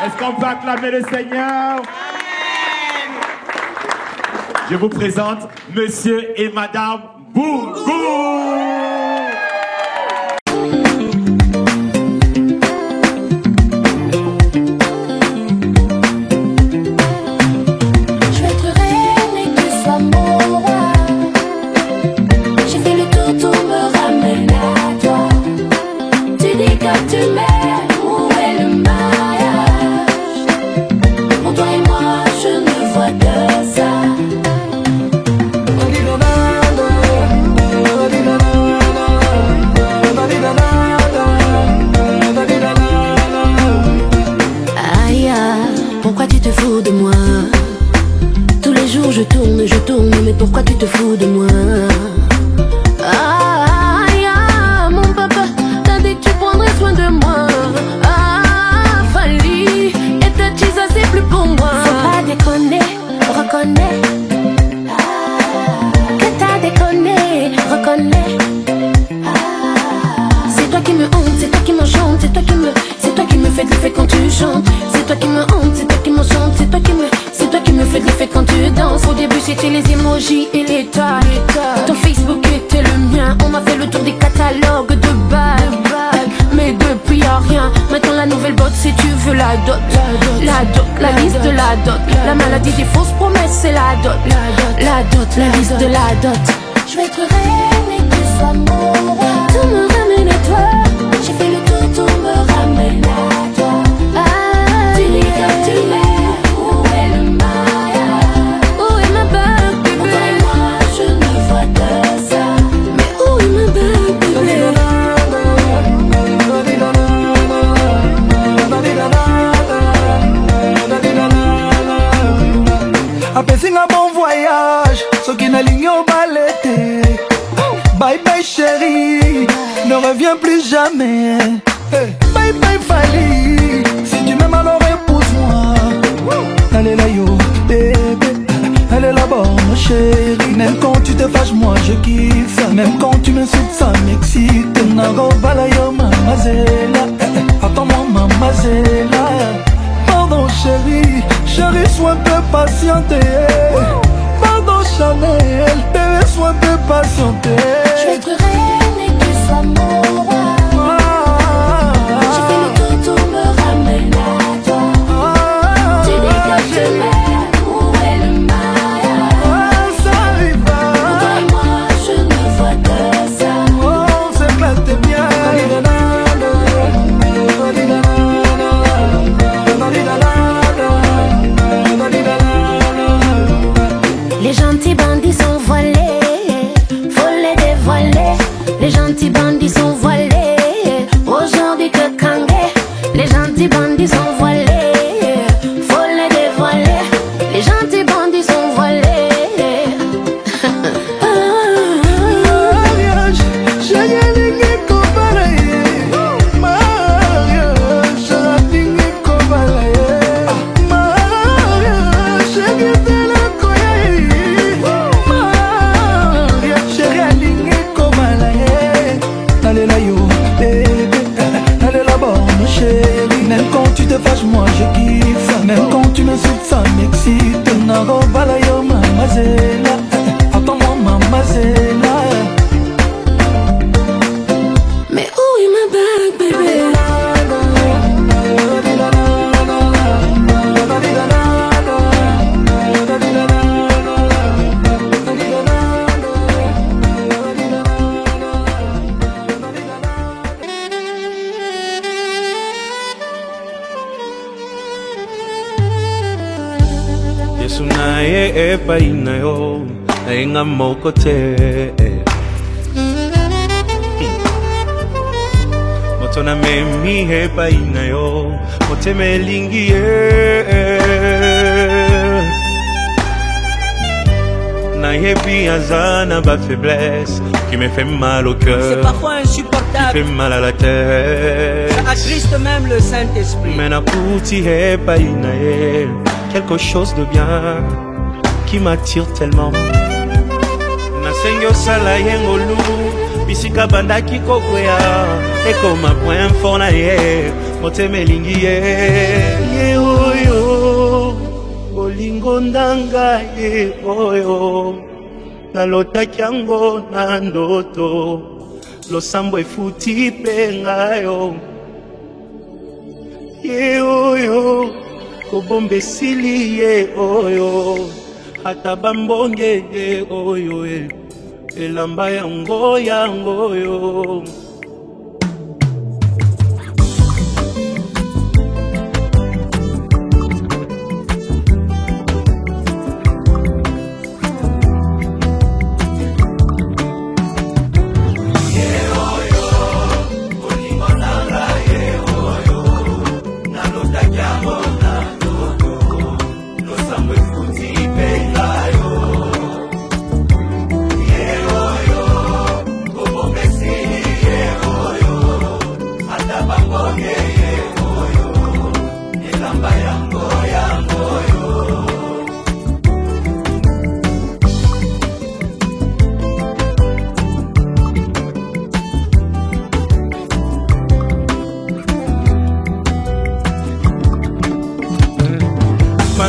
Est-ce qu'on peut acclamer le Seigneur? Je vous présente Monsieur et Madame Bougou. Je tourne, mais pourquoi tu te fous de moi? Mon papa t'a dit que tu prendrais soin de moi. Fali, et ta tisa c'est plus pour moi. Faut pas déconner, reconnais. Que t'as déconné, reconnais. C'est toi qui me honte, c'est toi qui m'enchante, c'est toi qui me fais de l'effet quand tu chantes. C'est toi qui me honte, c'est toi qui m'enchante, c'est toi qui me fais de l'effet quand tu danses. Au début c'était les emojis et les tags. Ton Facebook était le mien. On m'a fait le tour des catalogues de bagues. Mais depuis y'a rien. Maintenant la nouvelle botte c'est tu veux la dot. La liste de la dot. La maladie des fausses promesses c'est la dot. La liste de la dot. Je vais être reine et que tu sois mon roi. Tout me ramène à toi. J'ai fait le tour, tout me ramène à toi. Tu dis que tu m'aimes. Apesi un bon voyage, ce qui n'a ligne au balai. Bye bye chérie, ne reviens plus jamais. Bye bye Fali, si tu m'aimes alors épouse-moi. Elle est là yo, bébé, elle est là-bas ma chérie. Même quand tu te fâches moi je kiffe. Même quand tu m'insultes ça m'excite. Nago balayo mamazela, attends-moi mamazela. Pardon chérie, chérie sois un peu patienté. Pardon Chanel, bébé sois un peu patienté. Je vais être reine et que tu sois mon roi. J'ai fait le tour, tout me ramène à toi. Tu dis que tu m'aimes, où est le mariage? Ça arrive pas. Pour toi et moi je ne vois que ça. Oh c'est que là t'es bien. Les gentils bandits sont voilés, faut les dévoiler. Les gentils bandits sont voilés, aujourd'hui que Kangé. Les gentils bandits sont voilés, faut les dévoiler. Les gentils bandits sont voilés. Mariage, j'ai ligné kobalaye. Mariage, j'ai ligné kobalaye. Mariage, j'ai de la koyaye. Mariage, j'ai ligné kobalaye. Allez là yo, bébé, allez là-bas ma chérie. Même quand tu te fâches moi je kiffe. Même quand tu m'insultes ça m'excite. Nago balayo mamazela, attends-moi mamazela. Mais où est ma bague, bébé? Yesu naye epai na yo nainga moko te. Moto na memi epai na yo motema elingi ye. Nayebi azana ba faiblesse qui me fait mal au cœur. C'est parfois insupportable. Qui fait mal à la tête. Ça attriste même le Saint-Esprit. Mais nakuti epai na ye quelque chose de bien qui m'attire tellement. Nasengi osala yengolu bisika bandaki kokwea ekoma point fort na ye motema elingi ye oyo bolingo ndanga ye oyo nalotaki yango na ndoto losambo efuti mpe ngayo ye oyo kobomba esili ye oyo ata bambonge ye oyo elamba yango oyo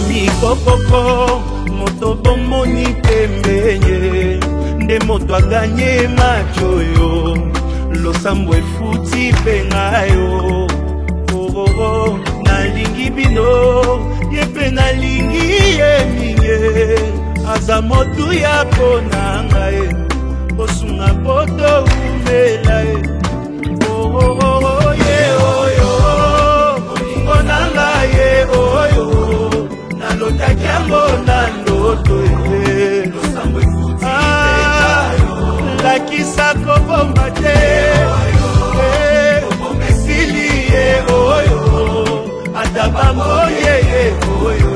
Mikokoko moto bomoni pembenye nde moto aganye machoyo losambo efuti pengayo nalingi bino yepe nalingi ye minge aza motu ya ponanga osunga poto umela ye oyo onanga ye oyo nalotaki yango na ndoto lakisa kobomba te esili ye oyo ata bamoye ye oyo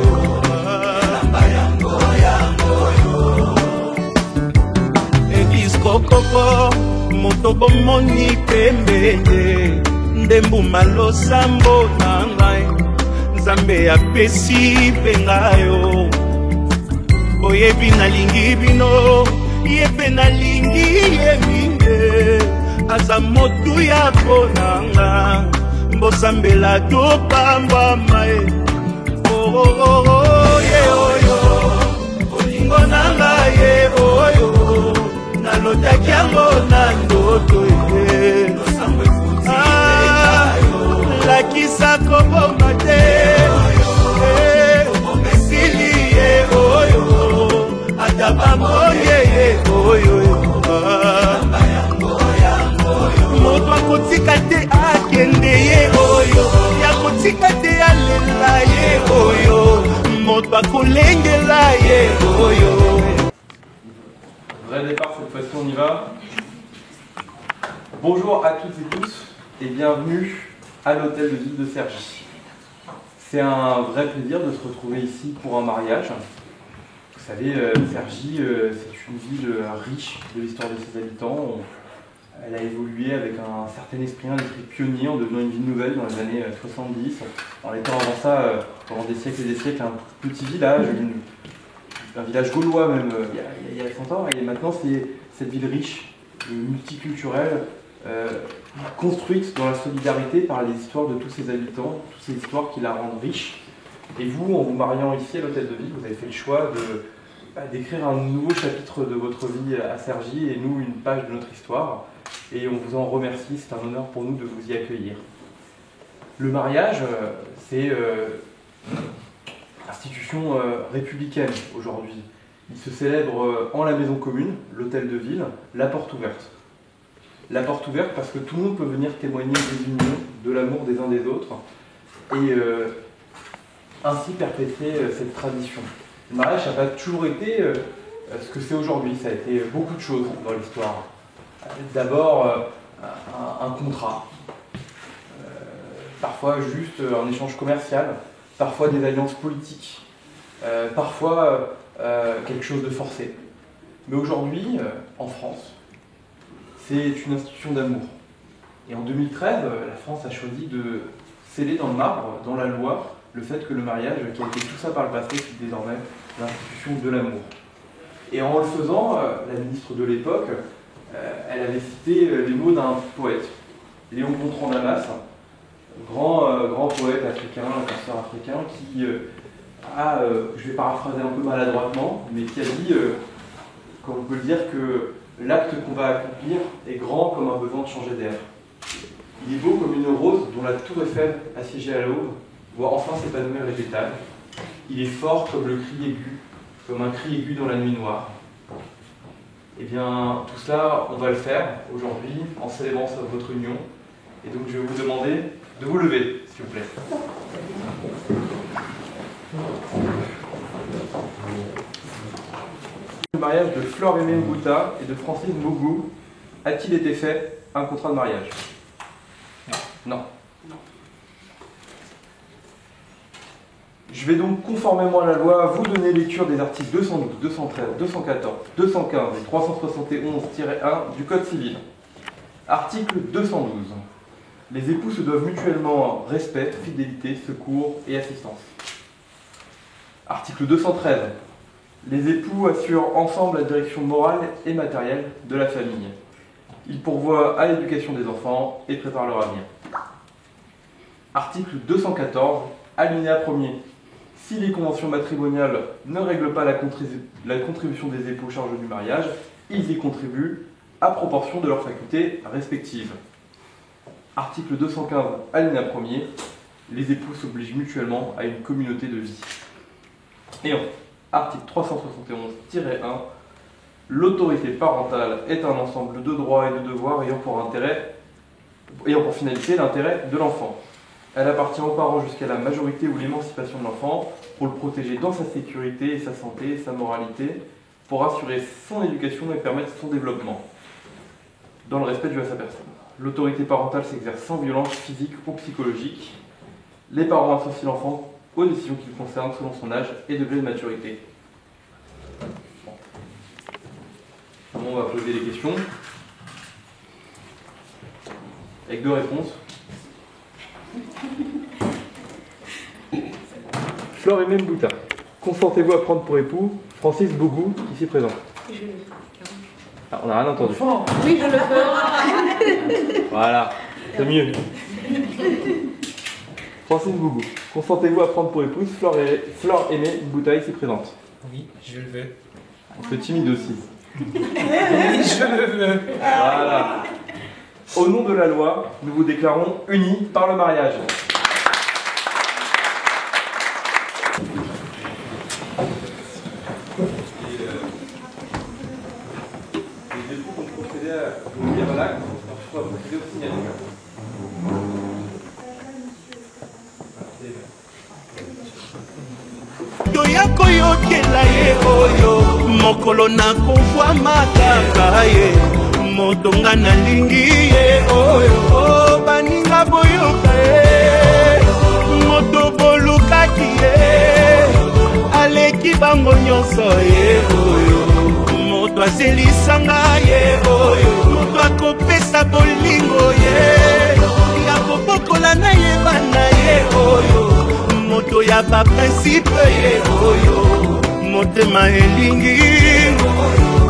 ebiskokoko moto bomoni pembende ndembuma losambo na ngai nzambe apesi mpe ngayo oyebi nalingi bino ye mpe nalingi ye minge aza motu ya konanga mbosambela topambwama ye oyo olingo nanga ye oyo nalotaki yango na ndoto lakisa kobomba te esili ye oyo ata bamoye ye oyo moto akotika te akende ye oyo yakotika te alela ye oyo moto akolengela ye oyo. Vrai départ, cette fois-ci on y va. Bonjour à toutes et tous et bienvenue à l'hôtel de ville de Cergy. C'est un vrai plaisir de se retrouver ici pour un mariage. Vous savez, Cergy, c'est une ville riche de l'histoire de ses habitants. Elle a évolué avec un certain esprit pionnier en devenant une ville nouvelle dans les années 70. En étant avant ça, pendant des siècles et des siècles, un petit village, un village gaulois même, il y a 100 ans. Et maintenant, c'est cette ville riche, multiculturelle, construite dans la solidarité par les histoires de tous ses habitants, toutes ces histoires qui la rendent riche. Et vous, en vous mariant ici à l'hôtel de ville, vous avez fait le choix d'écrire un nouveau chapitre de votre vie à Cergy et nous, une page de notre histoire. Et on vous en remercie, c'est un honneur pour nous de vous y accueillir. Le mariage, c'est institution républicaine aujourd'hui. Il se célèbre en la maison commune, l'hôtel de ville, la porte ouverte. La porte ouverte parce que tout le monde peut venir témoigner des unions, de l'amour des uns des autres et ainsi perpétrer cette tradition. Le mariage n'a pas toujours été ce que c'est aujourd'hui, ça a été beaucoup de choses dans l'histoire. D'abord un contrat, parfois juste un échange commercial, parfois des alliances politiques, parfois quelque chose de forcé. Mais aujourd'hui, en France, c'est une institution d'amour. Et en 2013, la France a choisi de sceller dans le marbre, dans la loi, le fait que le mariage, qui a été tout ça par le passé, c'est désormais l'institution de l'amour. Et en le faisant, la ministre de l'époque, elle avait cité les mots d'un poète, Léon Gontran Damas, grand poète africain, un penseur africain, qui je vais paraphraser un peu maladroitement, mais qui a dit, comme on peut le dire, que l'acte qu'on va accomplir est grand comme un besoin de changer d'air. Il est beau comme une rose dont la tour Eiffel, assiégée à l'aube, voit enfin s'épanouir les pétales. Il est fort comme le cri aigu, comme un cri aigu dans la nuit noire. Eh bien, tout cela, on va le faire aujourd'hui en célébrant votre union. Et donc, je vais vous demander de vous lever, s'il vous plaît. Le mariage de Flore Aimé Mbouta et de Francis Mbougou a-t-il été fait un contrat de mariage? Non. Je vais donc, conformément à la loi, vous donner lecture des articles 212, 213, 214, 215 et 371-1 du Code civil. Article 212. Les époux se doivent mutuellement respect, fidélité, secours et assistance. Article 213. Les époux assurent ensemble la direction morale et matérielle de la famille. Ils pourvoient à l'éducation des enfants et préparent leur avenir. Article 214, alinéa 1er. Si les conventions matrimoniales ne règlent pas la contribution des époux aux charges du mariage, ils y contribuent à proportion de leurs facultés respectives. Article 215, alinéa 1er. Les époux s'obligent mutuellement à une communauté de vie. Et enfin, article 371-1. L'autorité parentale est un ensemble de droits et de devoirs ayant pour finalité l'intérêt de l'enfant. Elle appartient aux parents jusqu'à la majorité ou l'émancipation de l'enfant pour le protéger dans sa sécurité et sa santé et sa moralité, pour assurer son éducation et permettre son développement, dans le respect dû à sa personne. L'autorité parentale s'exerce sans violence physique ou psychologique. Les parents associent l'enfant aux décisions qui le concernent selon son âge et degré de maturité. On va poser les questions avec 2 réponses. Flore Aimé Mbouta, consentez-vous à prendre pour époux Francis Mbougou, ici présent? Ah, on n'a rien entendu. Oui, je le veux. Voilà, c'est mieux. Francis Mbougou, consentez-vous à prendre pour épouse Flore Aimé Mbouta, ici présente? Oui, je le veux. Un peu timide aussi. Je le veux. Voilà. Au nom de la loi, nous vous déclarons unis par le mariage. Les époux vont procéder à l'acte, on va procéder au signalement. toya koyokela ye oyo mokolo na kovwa mataka ye motonga nalingi ye oyo baninga boyoka ye moto bolukaki ye aleki bango nyonso ye oyo moto azelisanga ye oyo moto akopesa bolingo ye ya kobokola na ye bana ye oyo moto ya baprincipe ye oyo motema elingi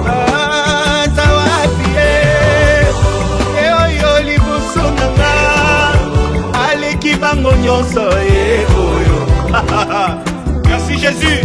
aza wapi ye oyo liboso nanga aleki bango nyonso ye oyo merci Jésus.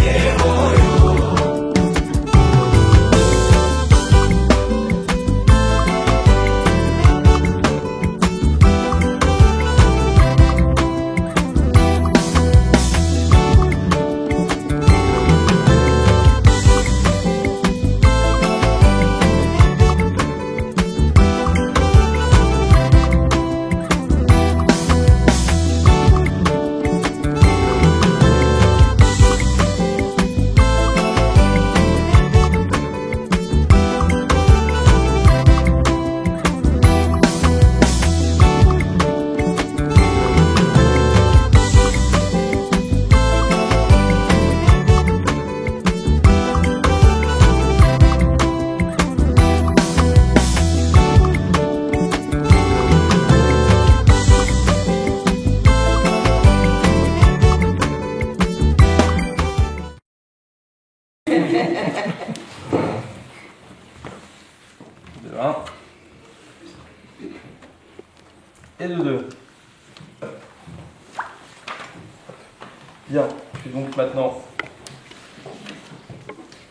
Bien, je vais donc maintenant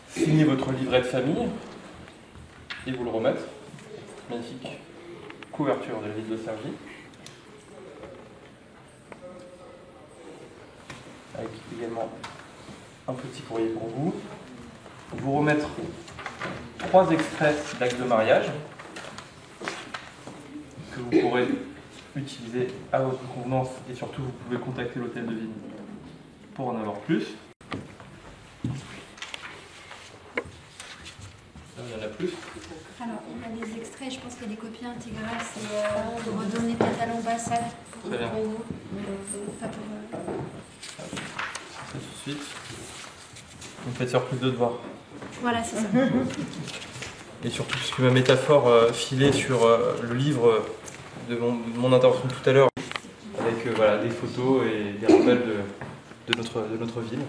signer votre livret de famille et vous le remettre. Magnifique couverture de la ville de Cergy. Avec également un petit courrier pour vous. Vous remettre 3 extraits d'actes de mariage que vous pourrez utiliser à votre convenance et surtout vous pouvez contacter l'hôtel de ville pour en avoir plus. Là, il y en a plus. Alors, on a des extraits, je pense qu'il y a des copies intégrales, c'est pour redonner peut-être à l'ambassade. Très bien. Pour vous. Enfin, pour, Ça tout de suite. Vous me faites faire plus de devoirs. Voilà, c'est ça. Et surtout, puisque ma métaphore filait sur le livre de mon intervention de tout à l'heure, avec voilà, des photos et des rappels de notre ville.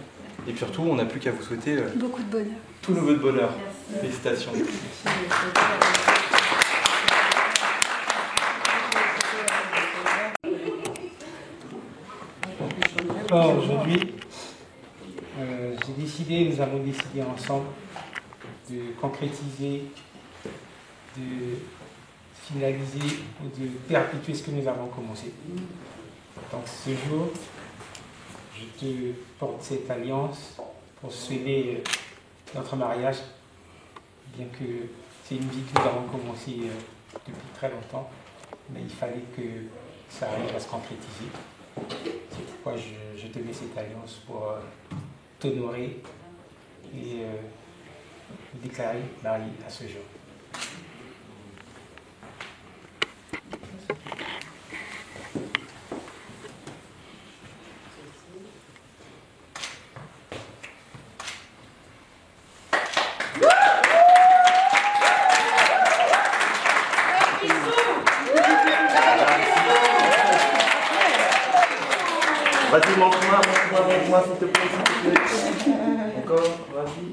Et puis surtout, on n'a plus qu'à vous souhaiter Beaucoup de bonheur. tout nos vœux de bonheur. Félicitations. Alors aujourd'hui, nous avons décidé ensemble de concrétiser, de finaliser ou de perpétuer ce que nous avons commencé. Donc ce jour, je te porte cette alliance pour sceller notre mariage, bien que c'est une vie que nous avons commencée depuis très longtemps, mais il fallait que ça arrive à se concrétiser. C'est pourquoi je te mets cette alliance pour t'honorer et me déclarer marié à ce jour. Vas-y, montre-moi, s'il te plaît, Encore, vas-y.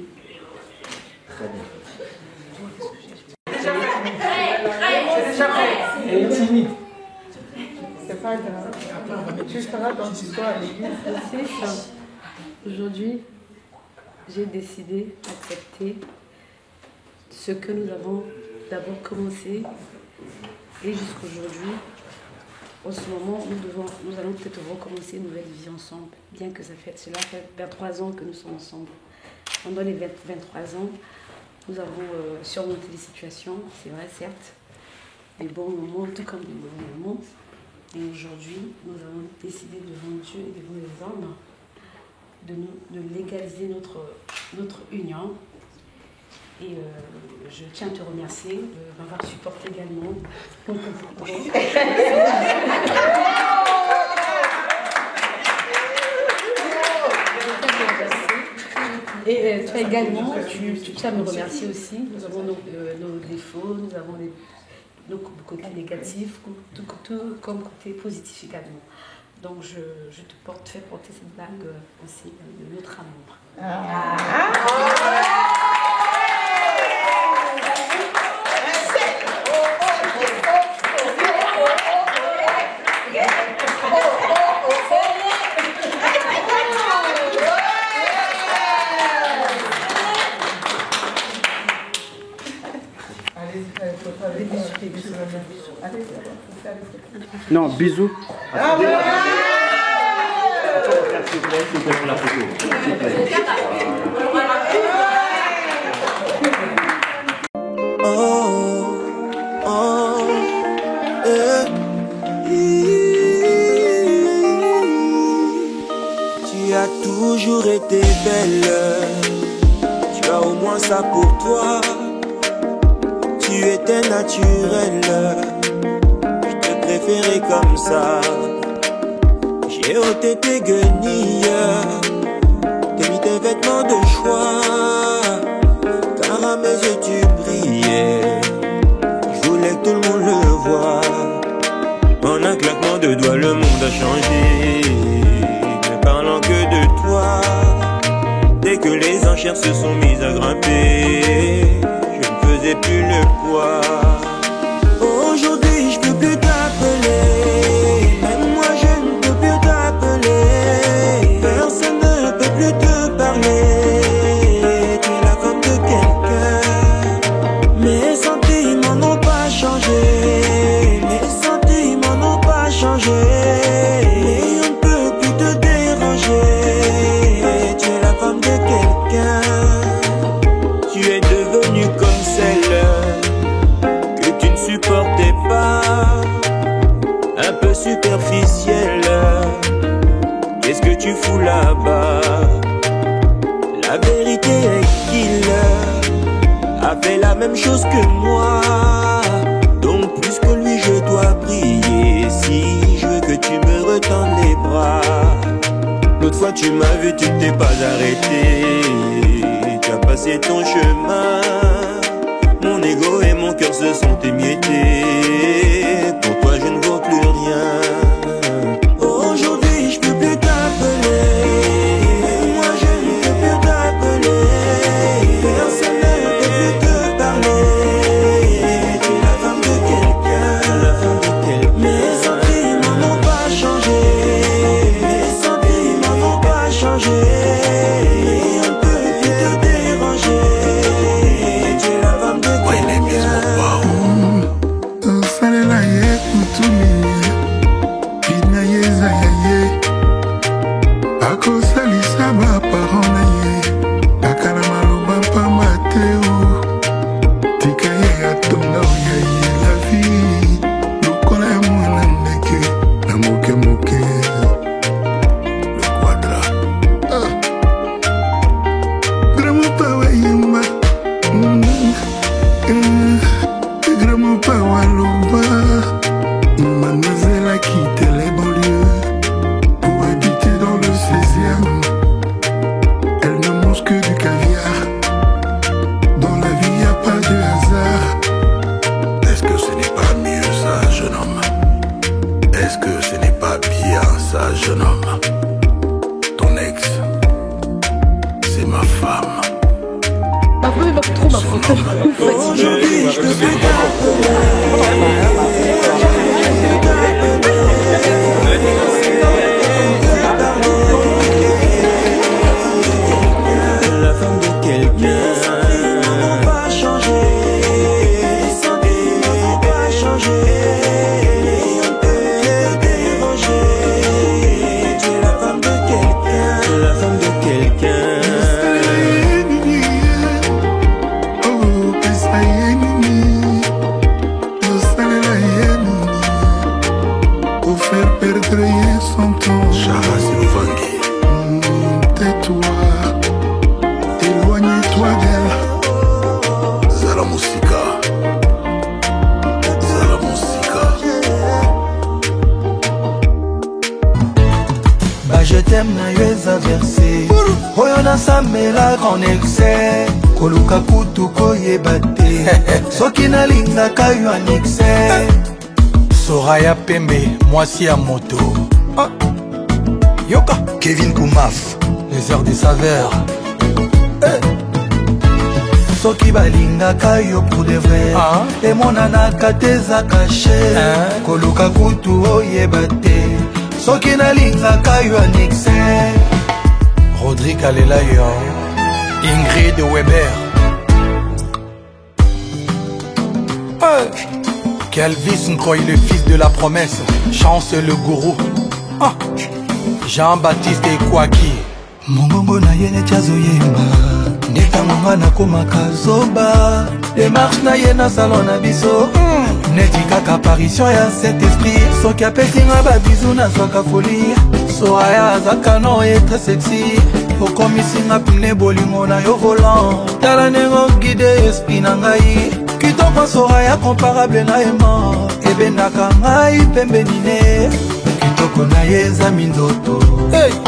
Très bien. Elle est timide. C'est pas grave. Tu seras dans l'histoire à l'église. C'est ça. Aujourd'hui, j'ai décidé d'accepter ce que nous avons d'abord commencé et jusqu'aujourd'hui. En ce moment, nous allons peut-être recommencer une nouvelle vie ensemble, bien que cela fait 23 ans que nous sommes ensemble. Pendant les 23 ans, nous avons surmonté les situations, c'est vrai, certes, des bons moments, tout comme des mauvais moments. Et aujourd'hui, nous avons décidé devant Dieu et devant les hommes de légaliser notre union. Et je tiens à te remercier de m'avoir supporté également. Et toi également, tu tiens à me remercier aussi. Nous avons nos défauts, nous avons nos côtés négatifs, tout comme côté positif également. Donc je te fais porter cette bague aussi de notre amour. Non, bisous. Ah ouais. S'il vous plaît, pour la photo. S'il vous plaît. Tu as toujours été belle, tu as au moins ça pour toi. Tu étais naturelle, je te préférais comme ça. J'ai ôté tes guenilles, t'as mis tes vêtements de choix, car à mes yeux tu brillais. Je voulais que tout le monde le voie. En un claquement de doigts, le monde a changé, ne parlant que de toi. Dès que les enchères se sont mises à grimper, je ne faisais plus le poids. Aujourd'hui je peux plus t'appeler, même moi je ne peux plus t'appeler. Personne tu fous là-bas? La vérité est qu'il a fait la même chose que moi. Donc plus que lui je dois prier, si je veux que tu me retendes les bras. L'autre fois tu m'as vu, tu t'es pas arrêté, tu as passé ton chemin. Mon ego et mon cœur se sont émiettés. Pour toi je ne vaux plus rien. Aujourd'hui je peux plus t'appeler, moi je ne peux plus t'appeler. Personne ne peut plus te parler. Tu es la femme de quelqu'un, mes sentiments n'ont pas changé. Mes sentiments n'ont pas changé. On ne peut plus te déranger. Tu es la femme de salela ye kutumi pina ye zaya ye akosalisa baparent na ye kaka na maloba pamba te o tika ye atonga oya ye la vie lokola ya mwana ndeke na mokemoke le quadra gramopa wayemba Gramopa waloba Mademoiselle a quitté les banlieues pour habiter dans le 16e. Elle ne mange que du caviar. Dans la vie y a pas de hasard. Est-ce que ce n'est pas mieux ça, jeune homme? Est-ce que ce n'est pas bien ça, jeune homme? Ton ex, c'est ma femme. Après, il va trop m'affronter. Aujourd'hui, je te fais la femme de quelqu'un. Les sentiments n'ont pas changé. Les sentiments n'ont pas changé. On peut te déranger. Tu es la femme de quelqu'un. La femme de quelqu'un. Faire perdre son temps. Chara Silvangi. Tais-toi, éloigne-toi d'elle. Zala Musika. Zala Musika. Bah je t'aime na yo eza versé oyo nasambela grand excès koluka kutu koyeba te soki nalingaka yo anexe. Soraya Pembe, Moisi à moto. Yoka Kevin Koumaf, les heures des saveurs. Soki balingaka yo pour de vrai emonanaka te eza caché koluka kutu oyeba te soki nalingaka yo anexe. Rodrigue alela yo, Ingrid Weber. Kelvis Nkroy, le fils de la promesse, Chance le gourou. Jean-Baptiste Ekwaki. Mongongo na ye neti azoyemba ndetango nga nakomaka zoba demarche na ye na salon na biso neti kaka apparition ya cet esprit soki apesinga babizu nazwaka folie Soraya azaka no ye très sexy okomisinga pine bolingo na yo volant tala nengo guide esprit na ngai kitoko Soraya comparable na ema ebendaka ngai pembeni ne kitoko na ye eza minzoto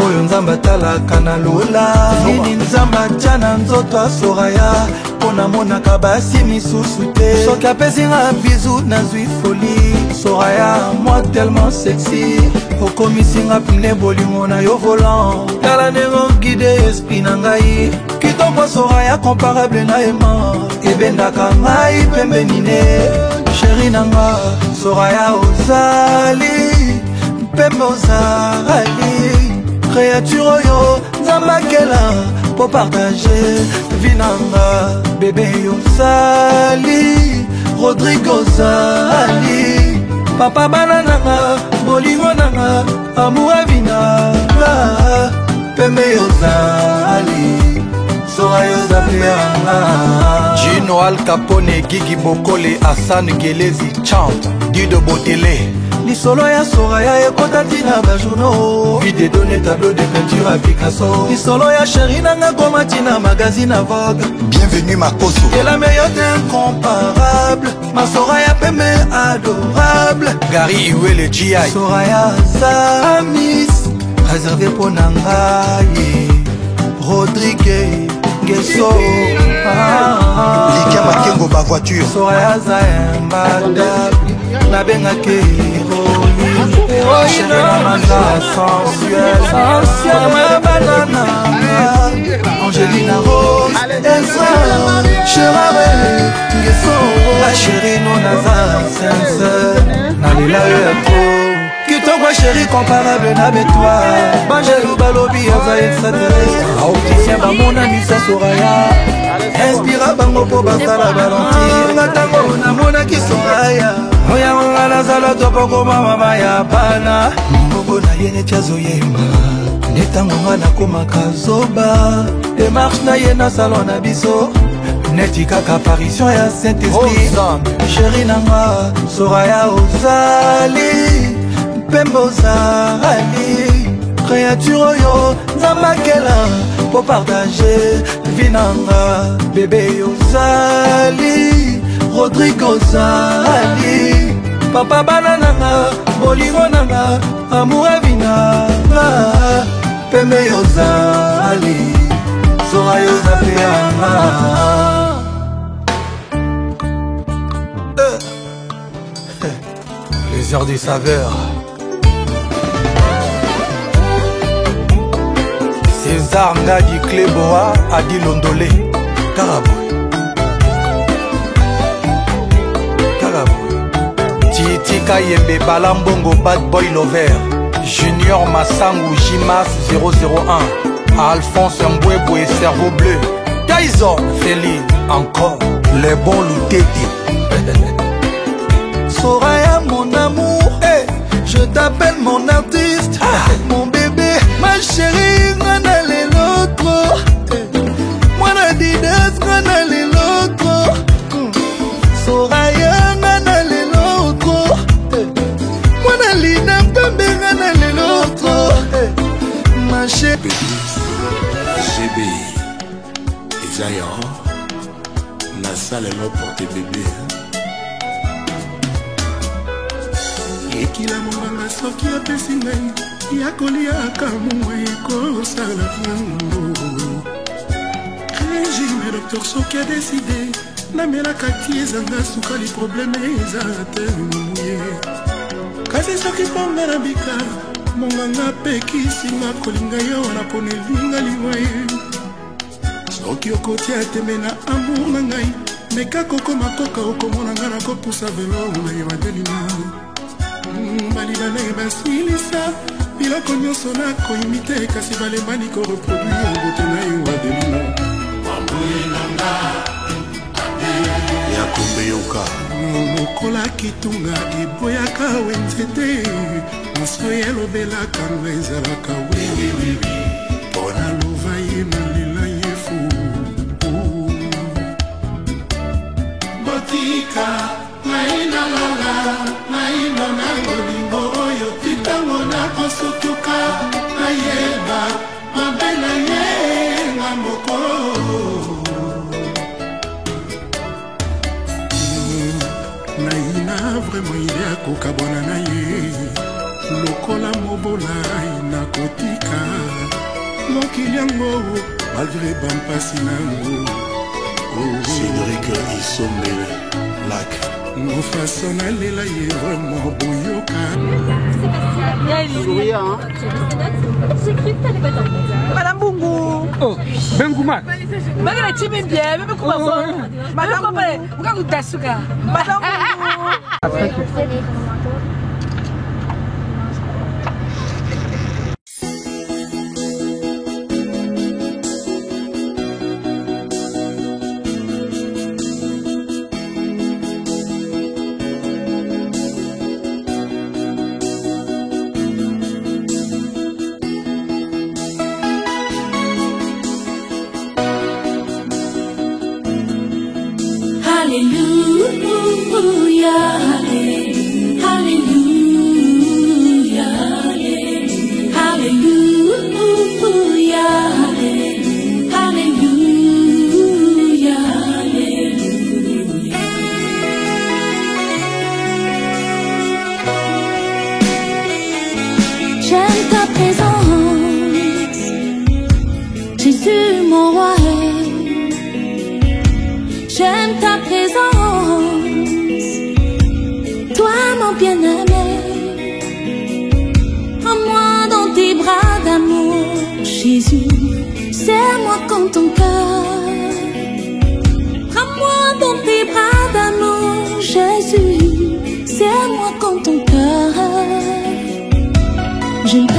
oyo nzambe atalaka na lola nini nzambe atya na nzoto ya Soraya mpo namonaka basi misusu te soki apesinga bizu nazwi foli Soraya moi tellement sexy okomisinga pine bolingo na yo volant tala ndenge guide esprit na ngai kitoko Soraya comparable na ema ebendaka ngai pembeni ne sheri na nga Soraya ozali pembe ozali créature oyo nzambe akela po partage vinanga bebe yozali Rodrigue ozali papa bana nanga bolingo nanga amour avinanga pembe yozali Soraya ozapeyanga Gino Al Capone, Gigi Bokole, Hassan Gelezi chante Dido Botele Lisolo ya Soraya ekota tina bajournaux. Vide donné tableau de peinture à Picasso. Lisolo ya chéri nanga koma tina magazine à Vogue. Bienvenue Makoso. Et la meilleure incomparable. Ma Soraya peme adorable. Gary Iwele GI. Soraya Samis réservé pour Nangaye. Rodrigue Gesso. Likia Makengo ba voiture. Soraya Zaimbadable. Nabengake héroïne. Chérie na maza sensuelle. Ma banana Angelina Rose Ezra Cherare Gesso. La chérie non naza sincère. Nalela yako kitoko chérie comparable na betoi. Bangelou balobi aza extraterrestre. Opticien bamona misa Soraya. Inspira bango po basala balantir. Ngatango namonaki Soraya. Oya wanga nazala topoko mama ya bana. Mbongo na ye neti azoyemba. Netango nga nakomaka zoba. Démarche na ye na salon na biso. Neti kaka apparition ya Saint-Esprit. Chéri nanga Soraya ozali. Pembe ozali. Créature oyo nzambakela po partager vinanga. Bébé ozali. Rodrigue ozali. Papa banananga bolingo nanga amour evinanga. Pembe ozali. Soraya ozapeanga. Les heures des saveurs. César Ngadi Cléboa Adi Londolé. Karaboy. Titi Kayembe Balambongo Bad Boy Lover. Junior Massangu Jimas 001. Alphonse Mbwebwe Cerveau Bleu. Tyson Feli encore. Les bons Louteti. Soraya mon amour, hey, je t'appelle mon artiste, mon bébé, ma chérie, ngana les l'autre, moi la didas ngana les l'autre, Soraya ngana les l'autre, moi la lina pembe ngana les l'autre, ma chérie. GB, Isaïa, la salle est là pour tes bébés. Ekila monganga soki apesi ngai ya koliaka mongwa ekosala yango. Régime docteur soki adeside namelaka ti ezanga sukali probleme eza te moye. Kasi soki mponga na bika monganga pekisinga kolinga yo wana pona elinga liwa ye. Soki okoti ateme na amour na ngai meka kokoma koka okomona nga na kopusa velo na yo adelina. Balibana basilisa biloko nyonso nakoimite kasi balembani koreproduire bote na yo adelina. Mambuinanga yakombeyoka mokola kitunga eboyaka wenzete maso elobelaka nga ezalaka wewewewe mpona lova ye nalela ye fu botika mainananga mainona ngolingo oyo titango nakosutuka nayeba mabe na ye nga moko naina vraimen ile akokabwana na ye lokola mobola nakotika mokili yango malgré bampasi nango. Cédric Isombele Lac mon façon nalela ye vraiment boyoka. Sourire, hein. J'ai cru que t'allais pas t'en Madame Bungu. Oh, Bengouma. Madame Timé bien, même comment ça. Madame Bungu. Madame Dasuka. Madame Bungu. Hallelujah, hallelujah.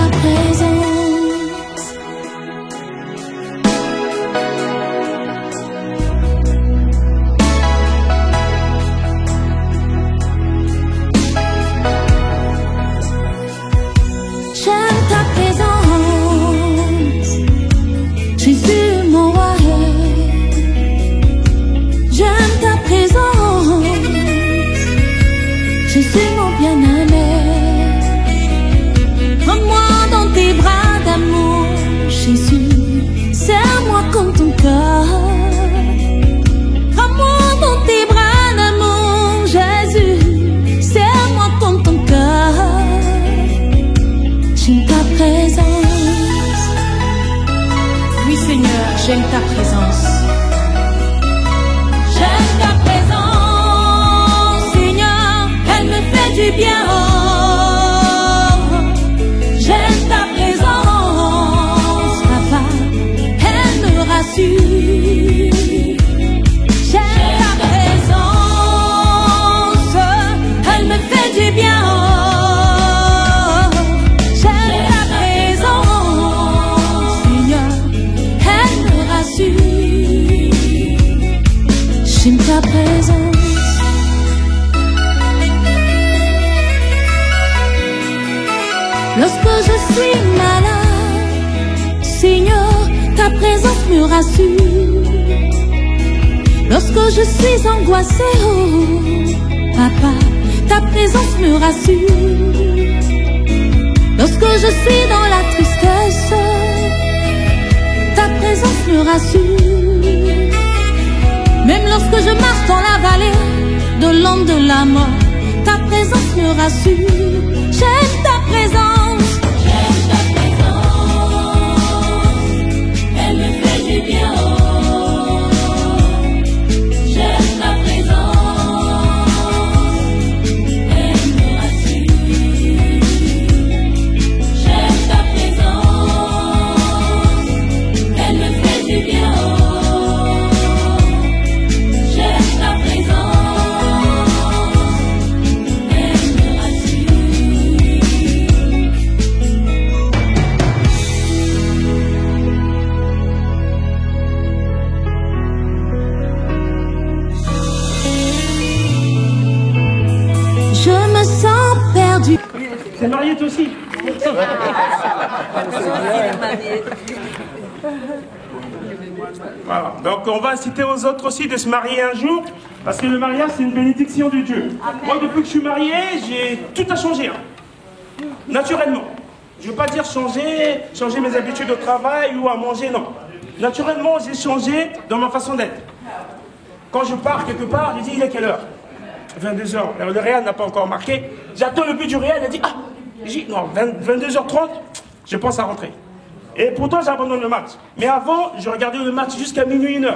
présence. J'aime ta présence, Jésus mon roi. J'aime ta présence, Jésus mon bien-aimé. Prends-moi dans tes bras d'amour, Jésus, serre-moi comme ton cœur. Prends-moi dans tes bras d'amour, Jésus, serre-moi comme ton cœur. J'aime ta présence. Oui Seigneur, j'aime ta présence. J'aime ta présence, Seigneur, elle me fait du bien. J'aime ta présence, Papa, elle me rassure. J'aime ta présence, elle me fait du bien. J'aime ta présence, Seigneur, elle me rassure. J'aime ta présence. Lorsque je suis malade, Seigneur, ta présence me rassure. Lorsque je suis angoissée, oh, Papa, ta présence me rassure. Lorsque je suis dans la tristesse, ta présence me rassure. Même lorsque je marche dans la vallée de l'ombre de la mort, ta présence me rassure. J'aime ta présence, j'aime ta présence, elle me fait du bien. J'aime ta présence, elle me rassure. J'aime ta présence, elle me fait du bien. J'aime ta présence, elle me rassure. Je me sens perdue. C'est marié toi aussi. Voilà. Donc on va inciter aux autres aussi de se marier un jour, parce que le mariage c'est une bénédiction de Dieu. Moi depuis que je suis marié, tout a changé. Hein. Naturellement. Je ne veux pas dire changer mes habitudes au travail ou à manger, non. Naturellement j'ai changé dans ma façon d'être. Quand je pars quelque part, je dis il est quelle heure? 22h. Alors, le Real n'a pas encore marqué. J'attends le but du Real, il dit ah, je dis non, 22h30, je pense à rentrer. Et pourtant j'abandonne le match. Mais avant, je regardais le match jusqu'à minuit, 1h.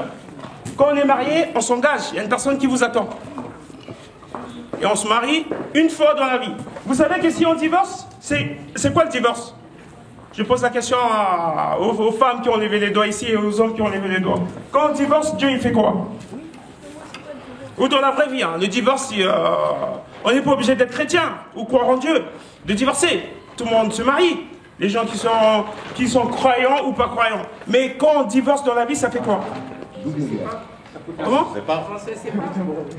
Quand on est marié, on s'engage, il y a une personne qui vous attend. Et on se marie une fois dans la vie. Vous savez que si on divorce, c'est quoi le divorce? Je pose la question aux femmes qui ont levé les doigts ici et aux hommes qui ont levé les doigts. Quand on divorce, Dieu il fait quoi? Ou dans la vraie vie, hein, le divorce, on n'est pas obligé d'être chrétien ou croire en Dieu, de divorcer. Tout le monde se marie. Les gens qui sont croyants ou pas croyants. Mais quand on divorce dans la vie, ça fait quoi? Comment?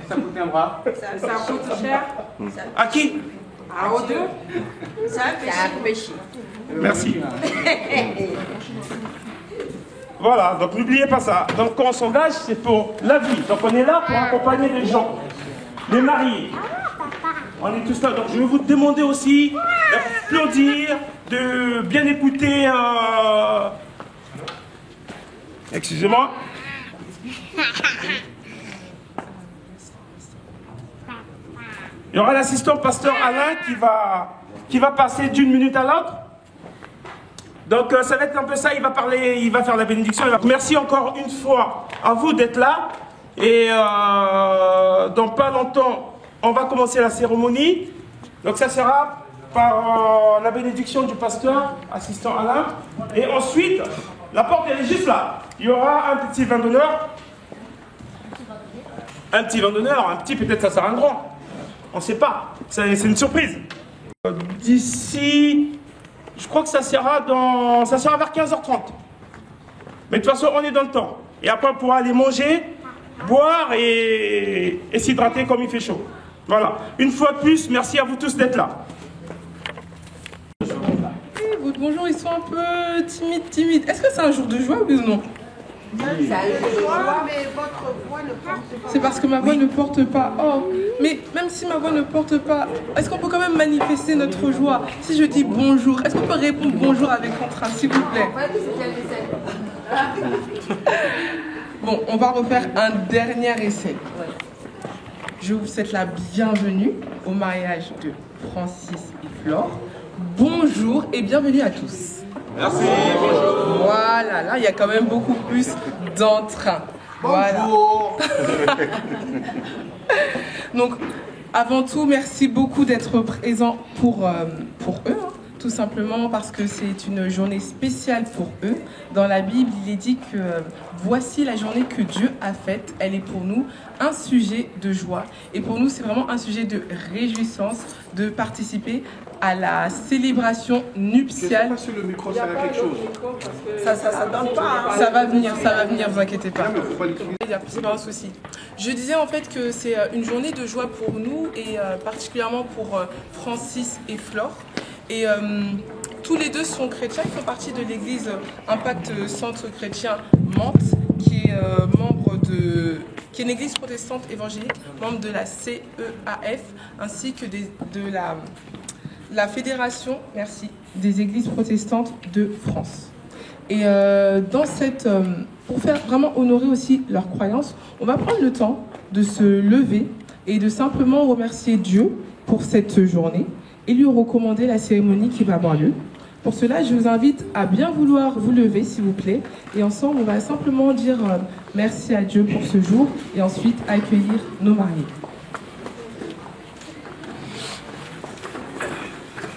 Ça coûte un bras. Ça coûte cher. À qui? Aux deux. C'est un péché. Merci. Voilà, donc n'oubliez pas ça. Donc quand on s'engage, c'est pour la vie. Donc on est là pour accompagner les gens, les mariés. On est tous là. Donc je vais vous demander aussi d'applaudir, de bien écouter. Excusez-moi. Il y aura l'assistant pasteur Alain qui va passer d'une minute à l'autre. Donc ça va être un peu ça, il va parler, il va faire la bénédiction. Merci encore une fois à vous d'être là. Et dans pas longtemps, on va commencer la cérémonie. Donc ça sera par la bénédiction du pasteur, assistant Alain. Et ensuite, la porte elle est juste là. Il y aura un petit vin d'honneur. Un petit vin d'honneur, un petit peut-être ça sera un grand. On ne sait pas, c'est une surprise. D'ici Je crois que ça sera vers 15h30. Mais de toute façon, on est dans le temps. Et après, on pourra aller manger, boire et s'hydrater comme il fait chaud. Voilà. Une fois de plus, merci à vous tous d'être là. Votre bonjour, ils sont un peu timides. Est-ce que c'est un jour de joie, oui ou non? C'est un jour de joie, mais votre voix ne porte pas. C'est parce que ma voix ne porte pas. Oh, mais même si ma voix ne porte pas, est-ce qu'on peut quand même manifester notre joie? Si je dis bonjour, est-ce qu'on peut répondre bonjour avec entrain, s'il vous plaît? Bon, on va refaire un dernier essai. Je vous souhaite la bienvenue au mariage de Francis et Flore. Bonjour et bienvenue à tous. Merci, bonjour. Voilà, là, il y a quand même beaucoup plus d'entrain. Bonjour. Voilà. Donc, avant tout, merci beaucoup d'être présents pour eux. Tout simplement parce que c'est une journée spéciale pour eux. Dans la Bible, il est dit que voici la journée que Dieu a faite. Elle est pour nous un sujet de joie. Et pour nous, c'est vraiment un sujet de réjouissance de participer à la célébration nuptiale. Je sais pas si le micro sert à quelque chose. Ça donne pas. Ça va venir, vous inquiétez pas. C'est pas un souci. Je disais en fait que c'est une journée de joie pour nous et particulièrement pour Francis et Flore. Et tous les deux sont chrétiens, ils font partie de l'église Impact Centre Chrétien Mantes, qui est une église protestante évangélique, membre de la CEAF, ainsi que de la Fédération, des églises protestantes de France. Et pour faire vraiment honorer aussi leurs croyances, on va prendre le temps de se lever et de simplement remercier Dieu pour cette journée et lui recommander la cérémonie qui va avoir lieu. Pour cela, je vous invite à bien vouloir vous lever, s'il vous plaît. Et ensemble, on va simplement dire merci à Dieu pour ce jour et ensuite accueillir nos mariés.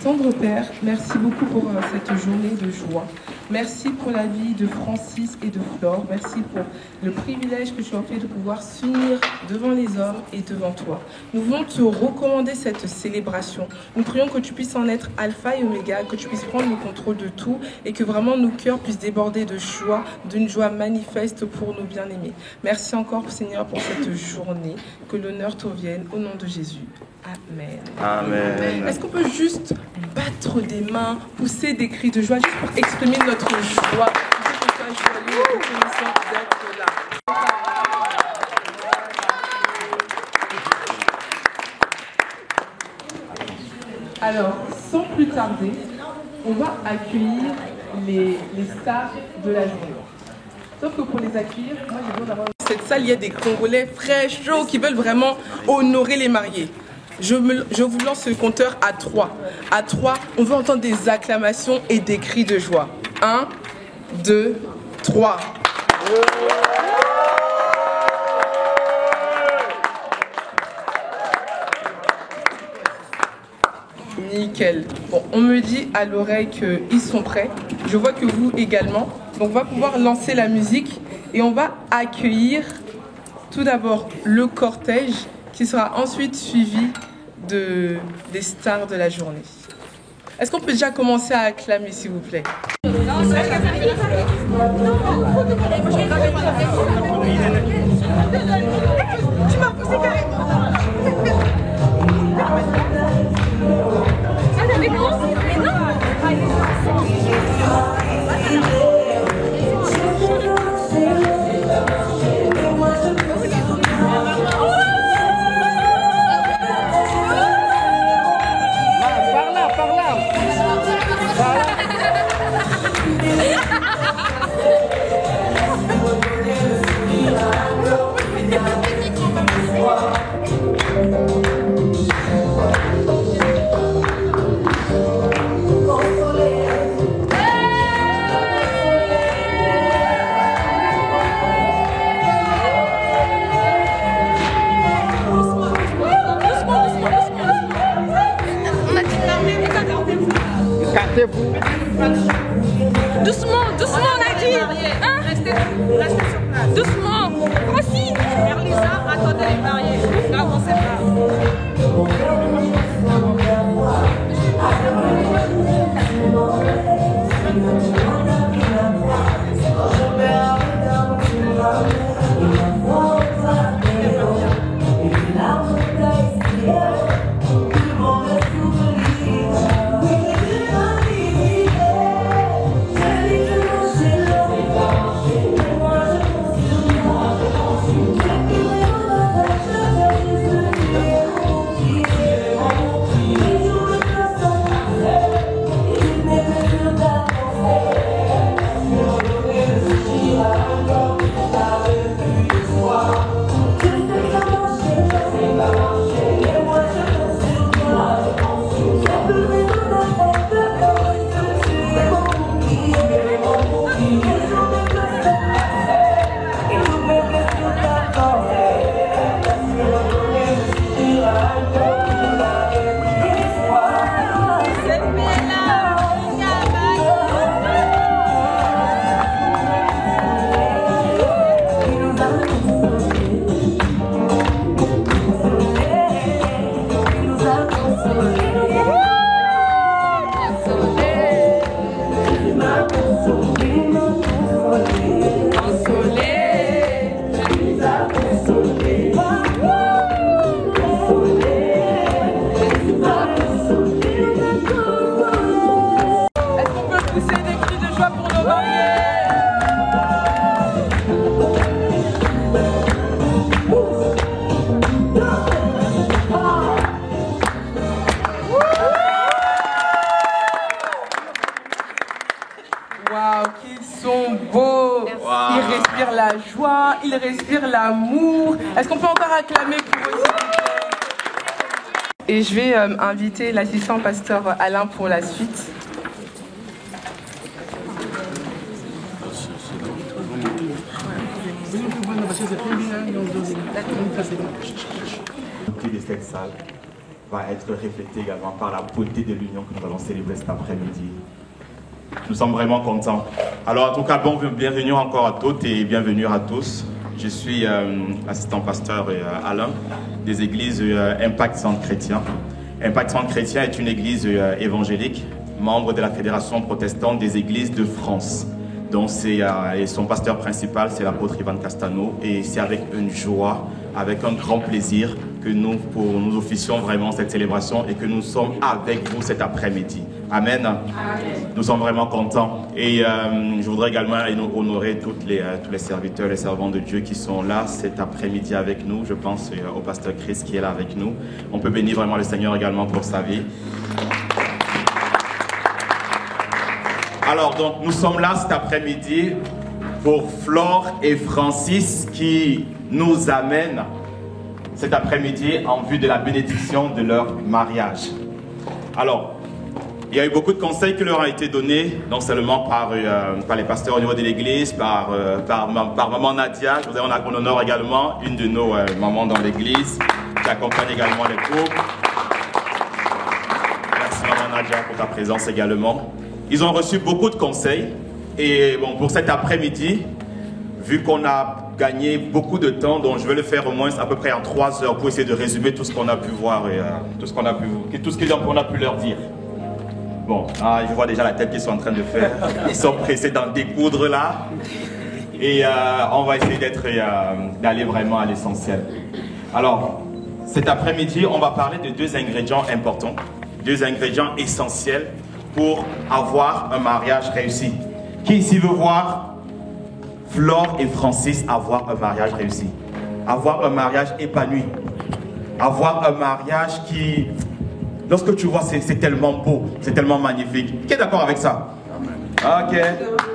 Tendre Père, merci beaucoup pour cette journée de joie. Merci pour la vie de Francis et de Flore. Merci pour le privilège que tu as fait de pouvoir s'unir devant les hommes et devant toi. Nous voulons te recommander cette célébration. Nous prions que tu puisses en être alpha et oméga, que tu puisses prendre le contrôle de tout et que vraiment nos cœurs puissent déborder de joie, d'une joie manifeste pour nos bien-aimés. Merci encore, Seigneur, pour cette journée. Que l'honneur te vienne au nom de Jésus. Amen. Amen. Est-ce qu'on peut juste battre des mains, pousser des cris de joie, juste pour exprimer notre joie, pour qu'on soit joyeux et reconnaissant d'être là. Alors, sans plus tarder, on va accueillir les stars de la journée. Sauf que pour les accueillir, moi j'ai besoin d'avoir... Dans cette salle, il y a des Congolais frais, chauds, qui veulent vraiment honorer les mariés. Je vous lance le compteur à 3. À 3, on veut entendre des acclamations et des cris de joie. 1, 2, 3. Nickel. Bon, on me dit à l'oreille qu'ils sont prêts. Je vois que vous également. Donc on va pouvoir lancer la musique et on va accueillir tout d'abord le cortège qui sera ensuite suivi des stars de la journée. Est-ce qu'on peut déjà commencer à acclamer, s'il vous plaît? Tu m'as poussé carrément. Écartez-vous. Doucement, doucement, Nadine. Hein? Restez sur place. Doucement. Aussi. Merlisa, attendez les mariés. N'avancez pas. Il respire l'amour. Est-ce qu'on peut encore acclamer pour eux? Et je vais inviter l'assistant pasteur Alain pour la suite. Le prix de cette salle va être reflété également par la beauté de l'union que nous allons célébrer cet après-midi. Nous sommes vraiment contents. Alors en tout cas, bienvenue encore à toutes et bienvenue à tous. Je suis assistant pasteur Alain des églises Impact Centre Chrétien. Impact Centre Chrétien est une église évangélique, membre de la Fédération protestante des églises de France. Donc son pasteur principal, c'est l'apôtre Ivan Castano, et c'est avec une joie, avec un grand plaisir que nous officions vraiment cette célébration et que nous sommes avec vous cet après-midi. Amen. Amen. Nous sommes vraiment contents. Et je voudrais également honorer tous les serviteurs, les servants de Dieu qui sont là cet après-midi avec nous. Je pense au pasteur Chris qui est là avec nous. On peut bénir vraiment le Seigneur également pour sa vie. Alors donc nous sommes là cet après-midi pour Flore et Francis qui nous amènent cet après-midi en vue de la bénédiction de leur mariage. Alors, il y a eu beaucoup de conseils qui leur ont été donnés, non seulement par les pasteurs au niveau de l'église, par maman Nadia. On honore également une de nos mamans dans l'église qui accompagne également les couples. Merci maman Nadia pour ta présence également. Ils ont reçu beaucoup de conseils et bon, pour cet après-midi, vu qu'on a gagné beaucoup de temps, donc je vais le faire au moins à peu près en 3 heures pour essayer de résumer tout ce qu'on a pu voir et tout ce qu'on a pu leur dire. Bon, je vois déjà la tête qu'ils sont en train de faire. Ils sont pressés d'en découdre là. Et on va essayer d'aller vraiment à l'essentiel. Alors, cet après-midi, on va parler de 2 ingrédients importants, 2 ingrédients essentiels pour avoir un mariage réussi. Qui ici veut voir Flore et Francis avoir un mariage réussi? Avoir un mariage épanoui. Avoir un mariage qui... Lorsque tu vois, c'est tellement beau, c'est tellement magnifique. Qui est d'accord avec ça? Ok.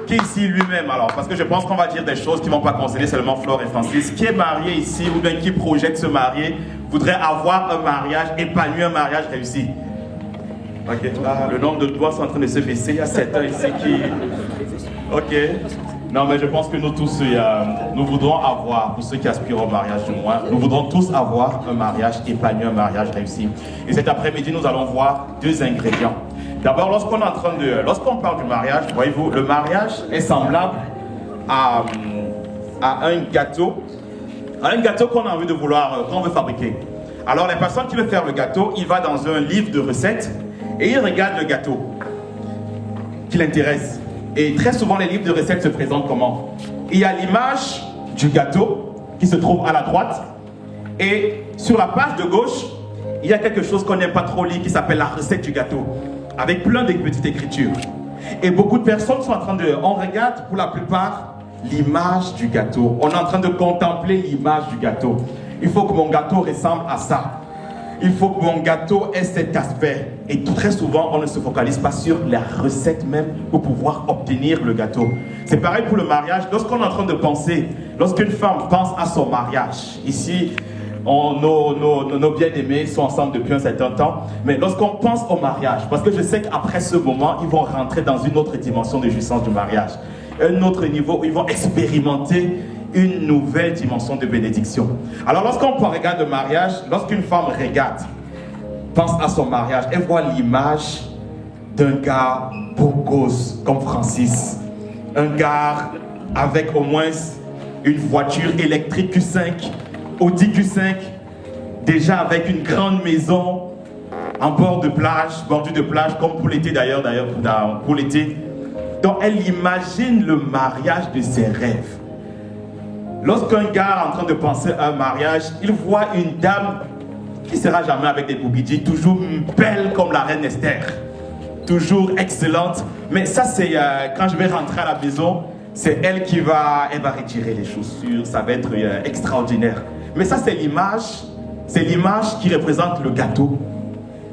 Qui ici lui-même alors? Parce que je pense qu'on va dire des choses qui ne vont pas concerner seulement Flore et Francis. Qui est marié ici ou bien qui projette se marier, voudrait avoir un mariage épanoui, un mariage réussi? Ok. Le nombre de doigts sont en train de se baisser. Il y a 7 ans ici qui... Ok. Non, mais je pense que nous tous, nous voudrons avoir, pour ceux qui aspirent au mariage du moins, nous voudrons tous avoir un mariage épanoui, un mariage réussi. Et cet après-midi, nous allons voir 2 ingrédients. D'abord, lorsqu'on parle du mariage, voyez-vous, le mariage est semblable à un gâteau qu'on a envie de vouloir, qu'on veut fabriquer. Alors, la personne qui veut faire le gâteau, il va dans un livre de recettes et il regarde le gâteau qui l'intéresse. Et très souvent, les livres de recettes se présentent comment? Il y a l'image du gâteau qui se trouve à la droite. Et sur la page de gauche, il y a quelque chose qu'on n'aime pas trop lire qui s'appelle la recette du gâteau, avec plein de petites écritures. Et beaucoup de personnes sont en train de... On regarde pour la plupart l'image du gâteau. On est en train de contempler l'image du gâteau. Il faut que mon gâteau ressemble à ça. Il faut que mon gâteau ait cet aspect. Et très souvent, on ne se focalise pas sur la recette même pour pouvoir obtenir le gâteau. C'est pareil pour le mariage. Lorsqu'on est en train de penser, lorsqu'une femme pense à son mariage, ici, nos bien-aimés sont ensemble depuis un certain temps, mais lorsqu'on pense au mariage, parce que je sais qu'après ce moment, ils vont rentrer dans une autre dimension de jouissance du mariage, un autre niveau où ils vont expérimenter une nouvelle dimension de bénédiction. Alors lorsqu'on regarde le mariage, lorsqu'une femme regarde, pense à son mariage, elle voit l'image d'un gars beau gosse comme Francis, un gars avec au moins une voiture électrique Q5, Audi Q5, déjà avec une grande maison en bord de plage, bordure de plage, comme pour l'été d'ailleurs, pour l'été. Donc elle imagine le mariage de ses rêves. Lorsqu'un gars est en train de penser à un mariage, il voit une dame qui ne sera jamais avec des boubidis, toujours belle comme la reine Esther, toujours excellente. Mais ça c'est quand je vais rentrer à la maison, c'est elle qui va retirer les chaussures, ça va être extraordinaire. Mais ça c'est l'image qui représente le gâteau.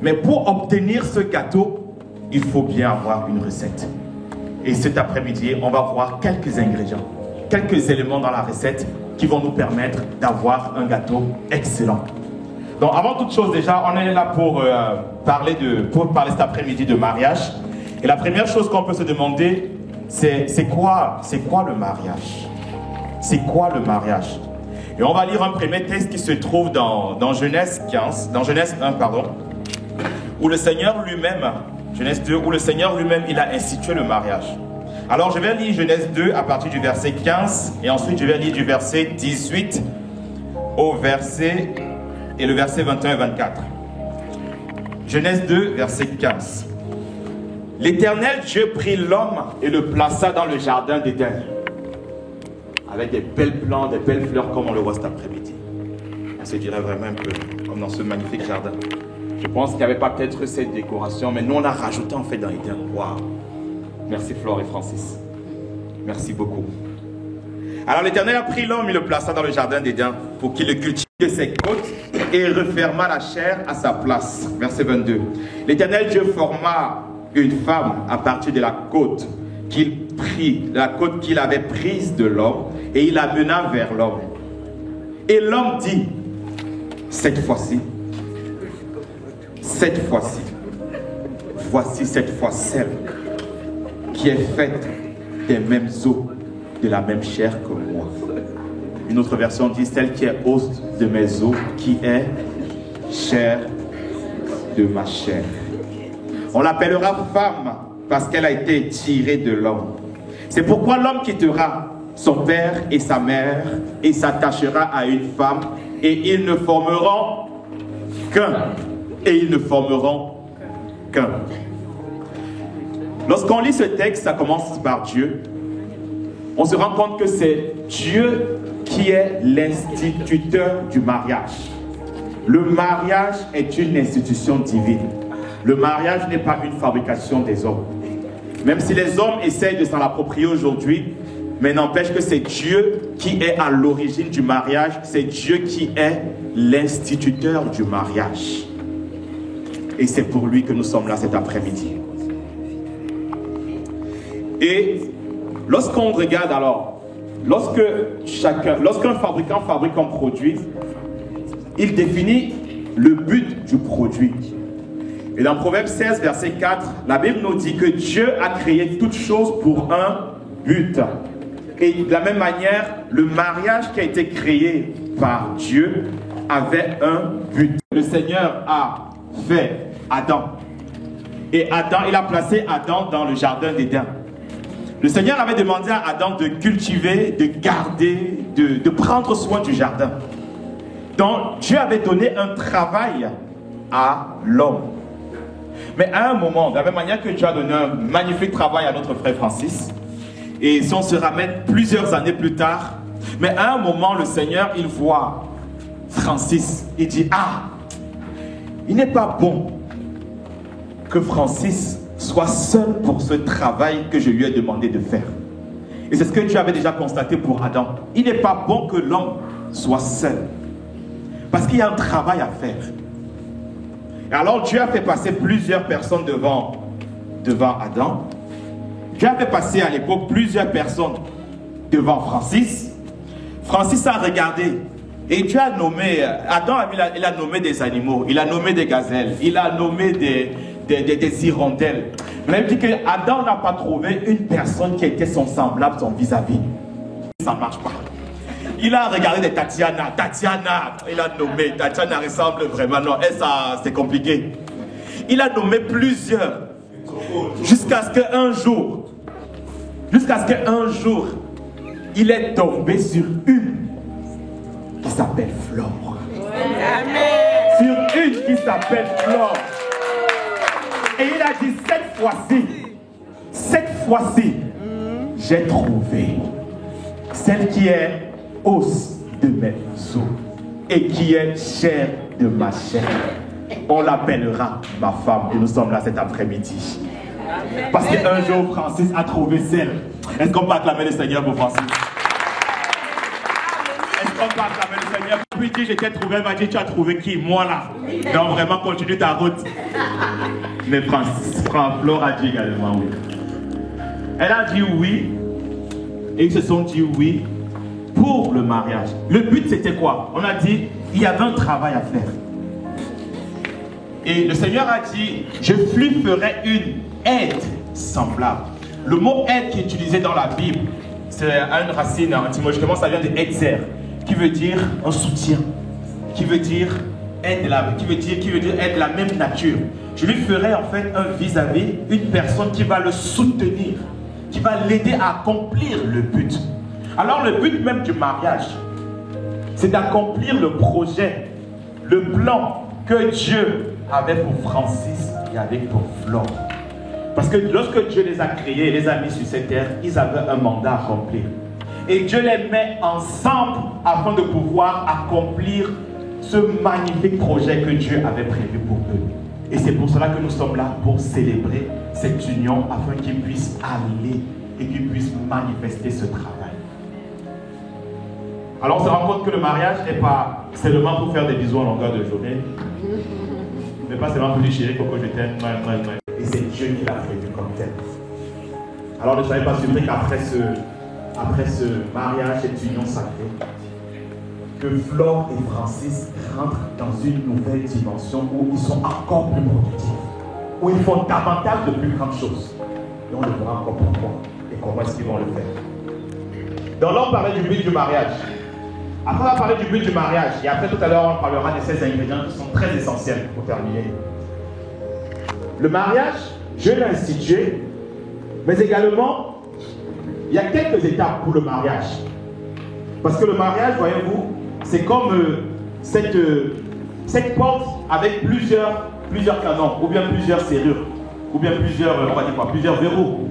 Mais pour obtenir ce gâteau, il faut bien avoir une recette. Et cet après-midi, on va voir quelques ingrédients, quelques éléments dans la recette qui vont nous permettre d'avoir un gâteau excellent. Donc avant toute chose déjà, on est là pour parler cet après-midi de mariage. Et la première chose qu'on peut se demander, c'est quoi le mariage? C'est quoi le mariage? Et on va lire un premier texte qui se trouve dans Genèse 15, dans Genèse 1, pardon, où le Seigneur lui-même, Genèse 2, où le Seigneur lui-même, il a institué le mariage. Alors je vais lire Genèse 2 à partir du verset 15 et ensuite je vais lire du verset 18 au verset et le verset 21 et 24. Genèse 2, verset 15. L'Éternel Dieu prit l'homme et le plaça dans le jardin d'Éden, avec des belles plantes, des belles fleurs comme on le voit cet après-midi. On se dirait vraiment un peu comme dans ce magnifique jardin. Je pense qu'il n'y avait pas peut-être cette décoration, mais nous on a rajouté en fait dans Éden. Waouh! Merci Flore et Francis. Merci beaucoup. Alors l'Éternel a pris l'homme et le plaça dans le jardin d'Éden pour qu'il le cultive de ses côtes et referma la chair à sa place. Verset 22. L'Éternel Dieu forma une femme à partir de la côte qu'il prit, la côte qu'il avait prise de l'homme, et il la mena vers l'homme. Et l'homme dit, cette fois-ci, voici cette fois celle qui est faite des mêmes os, de la même chair que moi. Une autre version dit celle qui est os de mes os, qui est chair de ma chair. On l'appellera femme parce qu'elle a été tirée de l'homme. C'est pourquoi l'homme quittera son père et sa mère et s'attachera à une femme et ils ne formeront qu'un. Et ils ne formeront qu'un. Lorsqu'on lit ce texte, ça commence par Dieu. On se rend compte que c'est Dieu qui est l'instituteur du mariage. Le mariage est une institution divine. Le mariage n'est pas une fabrication des hommes. Même si les hommes essayent de s'en approprier aujourd'hui, mais n'empêche que c'est Dieu qui est à l'origine du mariage. C'est Dieu qui est l'instituteur du mariage. Et c'est pour lui que nous sommes là cet après-midi. Et lorsqu'on regarde alors, lorsqu'un fabricant fabrique un produit, il définit le but du produit. Et dans Proverbe 16, verset 4, la Bible nous dit que Dieu a créé toutes choses pour un but. Et de la même manière, le mariage qui a été créé par Dieu avait un but. Le Seigneur a fait Adam. Et Adam, il a placé Adam dans le jardin d'Éden. Le Seigneur avait demandé à Adam de cultiver, de garder, de prendre soin du jardin. Donc Dieu avait donné un travail à l'homme. Mais à un moment, de la même manière que Dieu a donné un magnifique travail à notre frère Francis, et si on se ramène plusieurs années plus tard, mais à un moment, le Seigneur, il voit Francis, il dit, ah, il n'est pas bon que Francis soit seul pour ce travail que je lui ai demandé de faire. Et c'est ce que Dieu avait déjà constaté pour Adam. Il n'est pas bon que l'homme soit seul, parce qu'il y a un travail à faire. Et alors Dieu a fait passer plusieurs personnes devant Adam. Dieu a fait passer à l'époque plusieurs personnes devant Francis. Francis a regardé et Dieu a nommé, Adam il a nommé des animaux, il a nommé des gazelles, il a nommé des hirondelles. Mais il dit que Adam n'a pas trouvé une personne qui était son semblable, son vis-à-vis. Ça ne marche pas. Il a regardé des Tatiana, il a nommé, Tatiana ressemble vraiment, non, et ça c'est compliqué. Il a nommé plusieurs, jusqu'à ce qu'un jour, il est tombé sur une qui s'appelle Flore. Sur une qui s'appelle Flore. Et il a dit, cette fois-ci, j'ai trouvé celle qui est os de mes os et qui est chair de ma chair. On l'appellera ma femme. Et nous sommes là cet après-midi. Parce qu'un jour, Francis a trouvé celle. Est-ce qu'on peut acclamer le Seigneur pour Francis? Est-ce qu'on peut acclamer le Seigneur? Puis dit, je t'ai trouvé, elle m'a dit, tu as trouvé qui? Moi là. Donc vraiment, continue ta route. Mais Flore a dit également oui. Elle a dit oui. Et ils se sont dit oui pour le mariage. Le but c'était quoi? On a dit, il y avait un travail à faire. Et le Seigneur a dit, je lui ferai une aide semblable. Le mot aide qui est utilisé dans la Bible, c'est une racine étymologiquement, ça vient de exer, qui veut dire un soutien, qui veut dire aide de la même nature. Je lui ferai en fait un vis-à-vis, une personne qui va le soutenir, qui va l'aider à accomplir le but. Alors le but même du mariage, c'est d'accomplir le projet, le plan que Dieu avait pour Francis et avec pour Flore. Parce que lorsque Dieu les a créés et les a mis sur cette terre, ils avaient un mandat à accomplir. Et Dieu les met ensemble afin de pouvoir accomplir ce magnifique projet que Dieu avait prévu pour eux. Et c'est pour cela que nous sommes là, pour célébrer cette union afin qu'ils puissent aller et qu'ils puissent manifester ce travail. Alors on se rend compte que le mariage n'est pas seulement pour faire des bisous en longueur de journée, mais pas seulement pour dire chérie, coco, je t'aime, et c'est Dieu qui l'a prévu comme tel. Alors ne soyez pas surpris qu'après ce mariage, cette union sacrée, que Flore et Francis rentrent dans une nouvelle dimension où ils sont encore plus productifs, où ils font davantage de plus grandes choses. Et on le verra encore pourquoi et comment est-ce qu'ils vont le faire. Donc là, on parlait du but du mariage. Après, on va parler du but du mariage. Et après, tout à l'heure, on parlera de ces ingrédients qui sont très essentiels pour terminer. Le mariage, Dieu l'a institué, mais également, il y a quelques étapes pour le mariage. Parce que le mariage, voyez-vous, c'est comme cette porte avec plusieurs canons, ou bien plusieurs serrures, ou bien plusieurs verrous.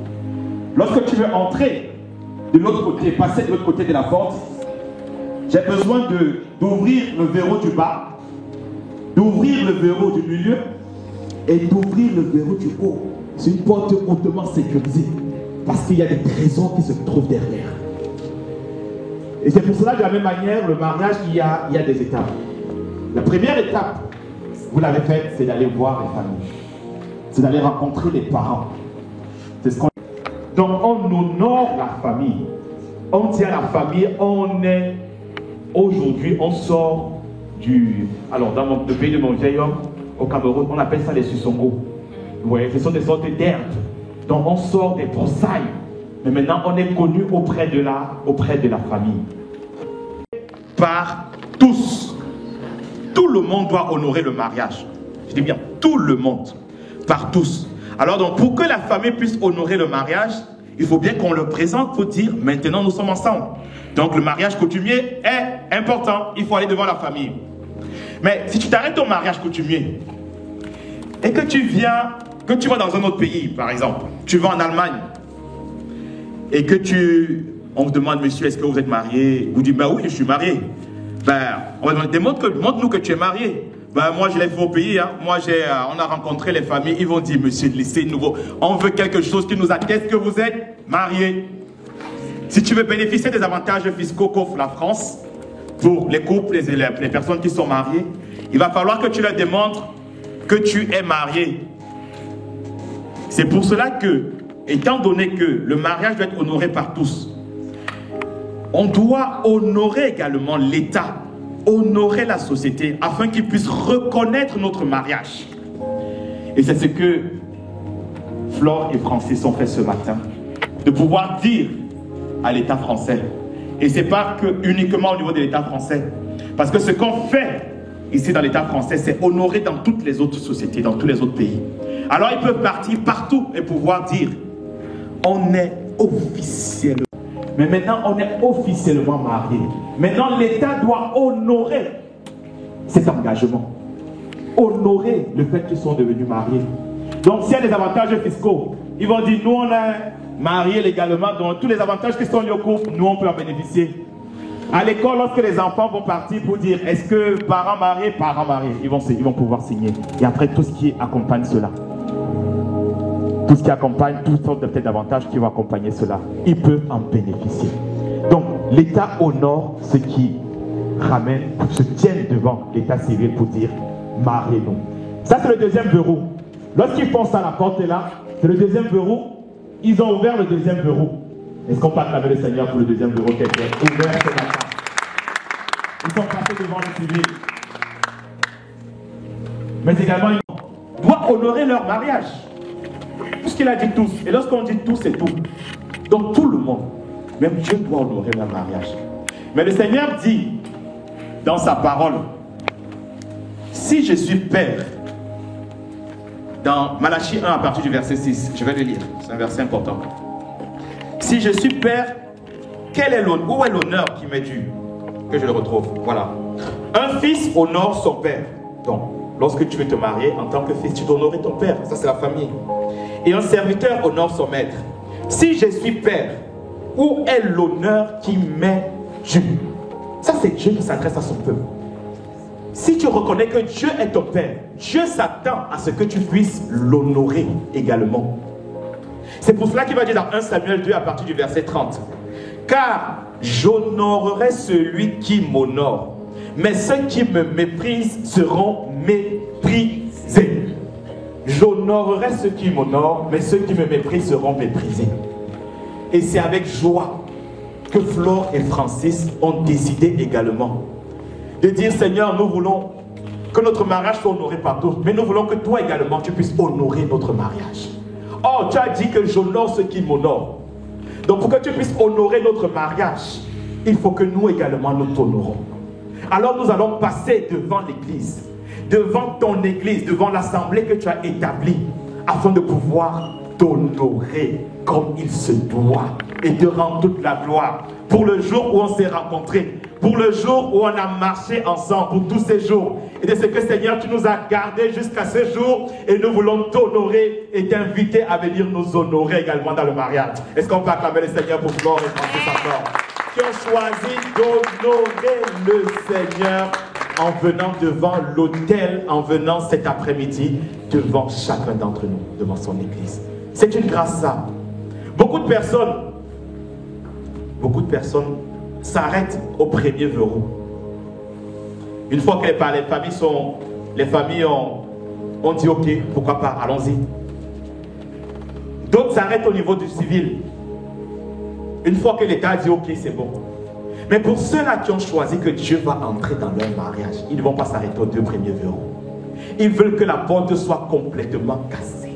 Lorsque tu veux entrer de l'autre côté, passer de l'autre côté de la porte, j'ai besoin d'ouvrir le verrou du bas, d'ouvrir le verrou du milieu et d'ouvrir le verrou du haut. C'est une porte hautement sécurisée parce qu'il y a des trésors qui se trouvent derrière. Et c'est pour cela, de la même manière, le mariage, il y a des étapes. La première étape, vous l'avez faite, c'est d'aller voir les familles. C'est d'aller rencontrer les parents. C'est ce qu'on... Donc on honore la famille. On tient la famille, aujourd'hui, on sort du... Alors, dans le pays de mon vieil homme, au Cameroun, on appelle ça les Sussongo. Vous voyez, ce sont des sortes d'herbes. Donc, on sort des broussailles. Mais maintenant, on est connu auprès de la famille. Par tous. Tout le monde doit honorer le mariage. Je dis bien, tout le monde. Par tous. Alors, donc, pour que la famille puisse honorer le mariage, il faut bien qu'on le présente pour dire, maintenant, nous sommes ensemble. Donc le mariage coutumier est important, il faut aller devant la famille. Mais si tu t'arrêtes au mariage coutumier et que tu viens que tu vas dans un autre pays, par exemple, tu vas en Allemagne, et que on vous demande, monsieur, est-ce que vous êtes marié? Vous dites, ben oui, je suis marié. Ben, on va demander, montre-nous que tu es marié. Ben, moi, je l'ai fait au pays. Hein. Moi, on a rencontré les familles. Ils vont dire, monsieur, laissez-nous. On veut quelque chose qui nous atteste que vous êtes marié. Si tu veux bénéficier des avantages fiscaux qu'offre la France, pour les couples, les personnes qui sont mariées, il va falloir que tu leur démontres que tu es marié. C'est pour cela que, étant donné que le mariage doit être honoré par tous, on doit honorer également l'État, honorer la société, afin qu'ils puissent reconnaître notre mariage. Et c'est ce que Flore et Francis ont fait ce matin, de pouvoir dire à l'État français. Et ce n'est pas uniquement au niveau de l'État français, parce que ce qu'on fait ici dans l'État français, c'est honoré dans toutes les autres sociétés, dans tous les autres pays. Alors ils peuvent partir partout et pouvoir dire, on est officiellement, mais maintenant on est officiellement mariés. Maintenant l'État doit honorer cet engagement, honorer le fait qu'ils sont devenus mariés. Donc s'il y a des avantages fiscaux, ils vont dire, nous on est mariés légalement, donc tous les avantages qui sont liés au couple, nous on peut en bénéficier. À l'école, lorsque les enfants vont partir pour dire, est-ce que parents mariés, ils vont pouvoir signer. Et après tout ce qui accompagne cela. Tout ce qui accompagne, toutes sortes de peut-être d'avantages qui vont accompagner cela. Ils peuvent en bénéficier. Donc, l'État honore ce qui ramène, se tiennent devant l'État civil pour dire, mariez-nous. Ça, c'est le deuxième verrou. Lorsqu'ils font ça, la porte est là, c'est le deuxième verrou. Ils ont ouvert le deuxième verrou. Est-ce qu'on peut acclamer le Seigneur pour le deuxième verrou qui a été ouvert ce matin? Ils sont passés devant le civil. Mais également, ils doivent honorer leur mariage. Tout ce qu'il a dit tous. Et lorsqu'on dit tous, c'est tout. Donc tout le monde, même Dieu doit honorer leur mariage. Mais le Seigneur dit dans sa parole, si je suis père, dans Malachie 1 à partir du verset 6, je vais le lire, c'est un verset important. Si je suis père, où est l'honneur qui m'est dû? Que je le retrouve, voilà. Un fils honore son père. Donc, lorsque tu veux te marier, en tant que fils, tu dois honorer ton père. Ça, c'est la famille. Et un serviteur honore son maître. Si je suis père, où est l'honneur qui m'est dû? Ça, c'est Dieu qui s'adresse à son peuple. Si tu reconnais que Dieu est ton père, Dieu s'attend à ce que tu puisses l'honorer également. C'est pour cela qu'il va dire dans 1 Samuel 2 à partir du verset 30. Car j'honorerai celui qui m'honore, mais ceux qui me méprisent seront méprisés. J'honorerai ceux qui m'honorent, mais ceux qui me méprisent seront méprisés. Et c'est avec joie que Flore et Francis ont décidé également de dire, Seigneur, nous voulons que notre mariage soit honoré par tous, mais nous voulons que toi également, tu puisses honorer notre mariage. Oh, tu as dit que j'honore ceux qui m'honorent. Donc pour que tu puisses honorer notre mariage, il faut que nous également nous t'honorons. Alors nous allons passer devant l'église, devant ton église, devant l'assemblée que tu as établie, afin de pouvoir t'honorer comme il se doit et te rendre toute la gloire. Pour le jour où on s'est rencontrés, pour le jour où on a marché ensemble, pour tous ces jours. Et de ce que Seigneur, tu nous as gardés jusqu'à ce jour et nous voulons t'honorer et t'inviter à venir nous honorer également dans le mariage. Est-ce qu'on peut acclamer le Seigneur pour Flore et Francis encore, qui ont choisi d'honorer le Seigneur en venant devant l'autel, en venant cet après-midi devant chacun d'entre nous, devant son église. C'est une grâce ça. Beaucoup de personnes s'arrêtent au premier verrou. Une fois que les familles ont dit ok, pourquoi pas, allons-y. D'autres s'arrêtent au niveau du civil. Une fois que l'État a dit ok, c'est bon. Mais pour ceux-là qui ont choisi que Dieu va entrer dans leur mariage, ils ne vont pas s'arrêter aux deux premiers verrous. Ils veulent que la porte soit complètement cassée.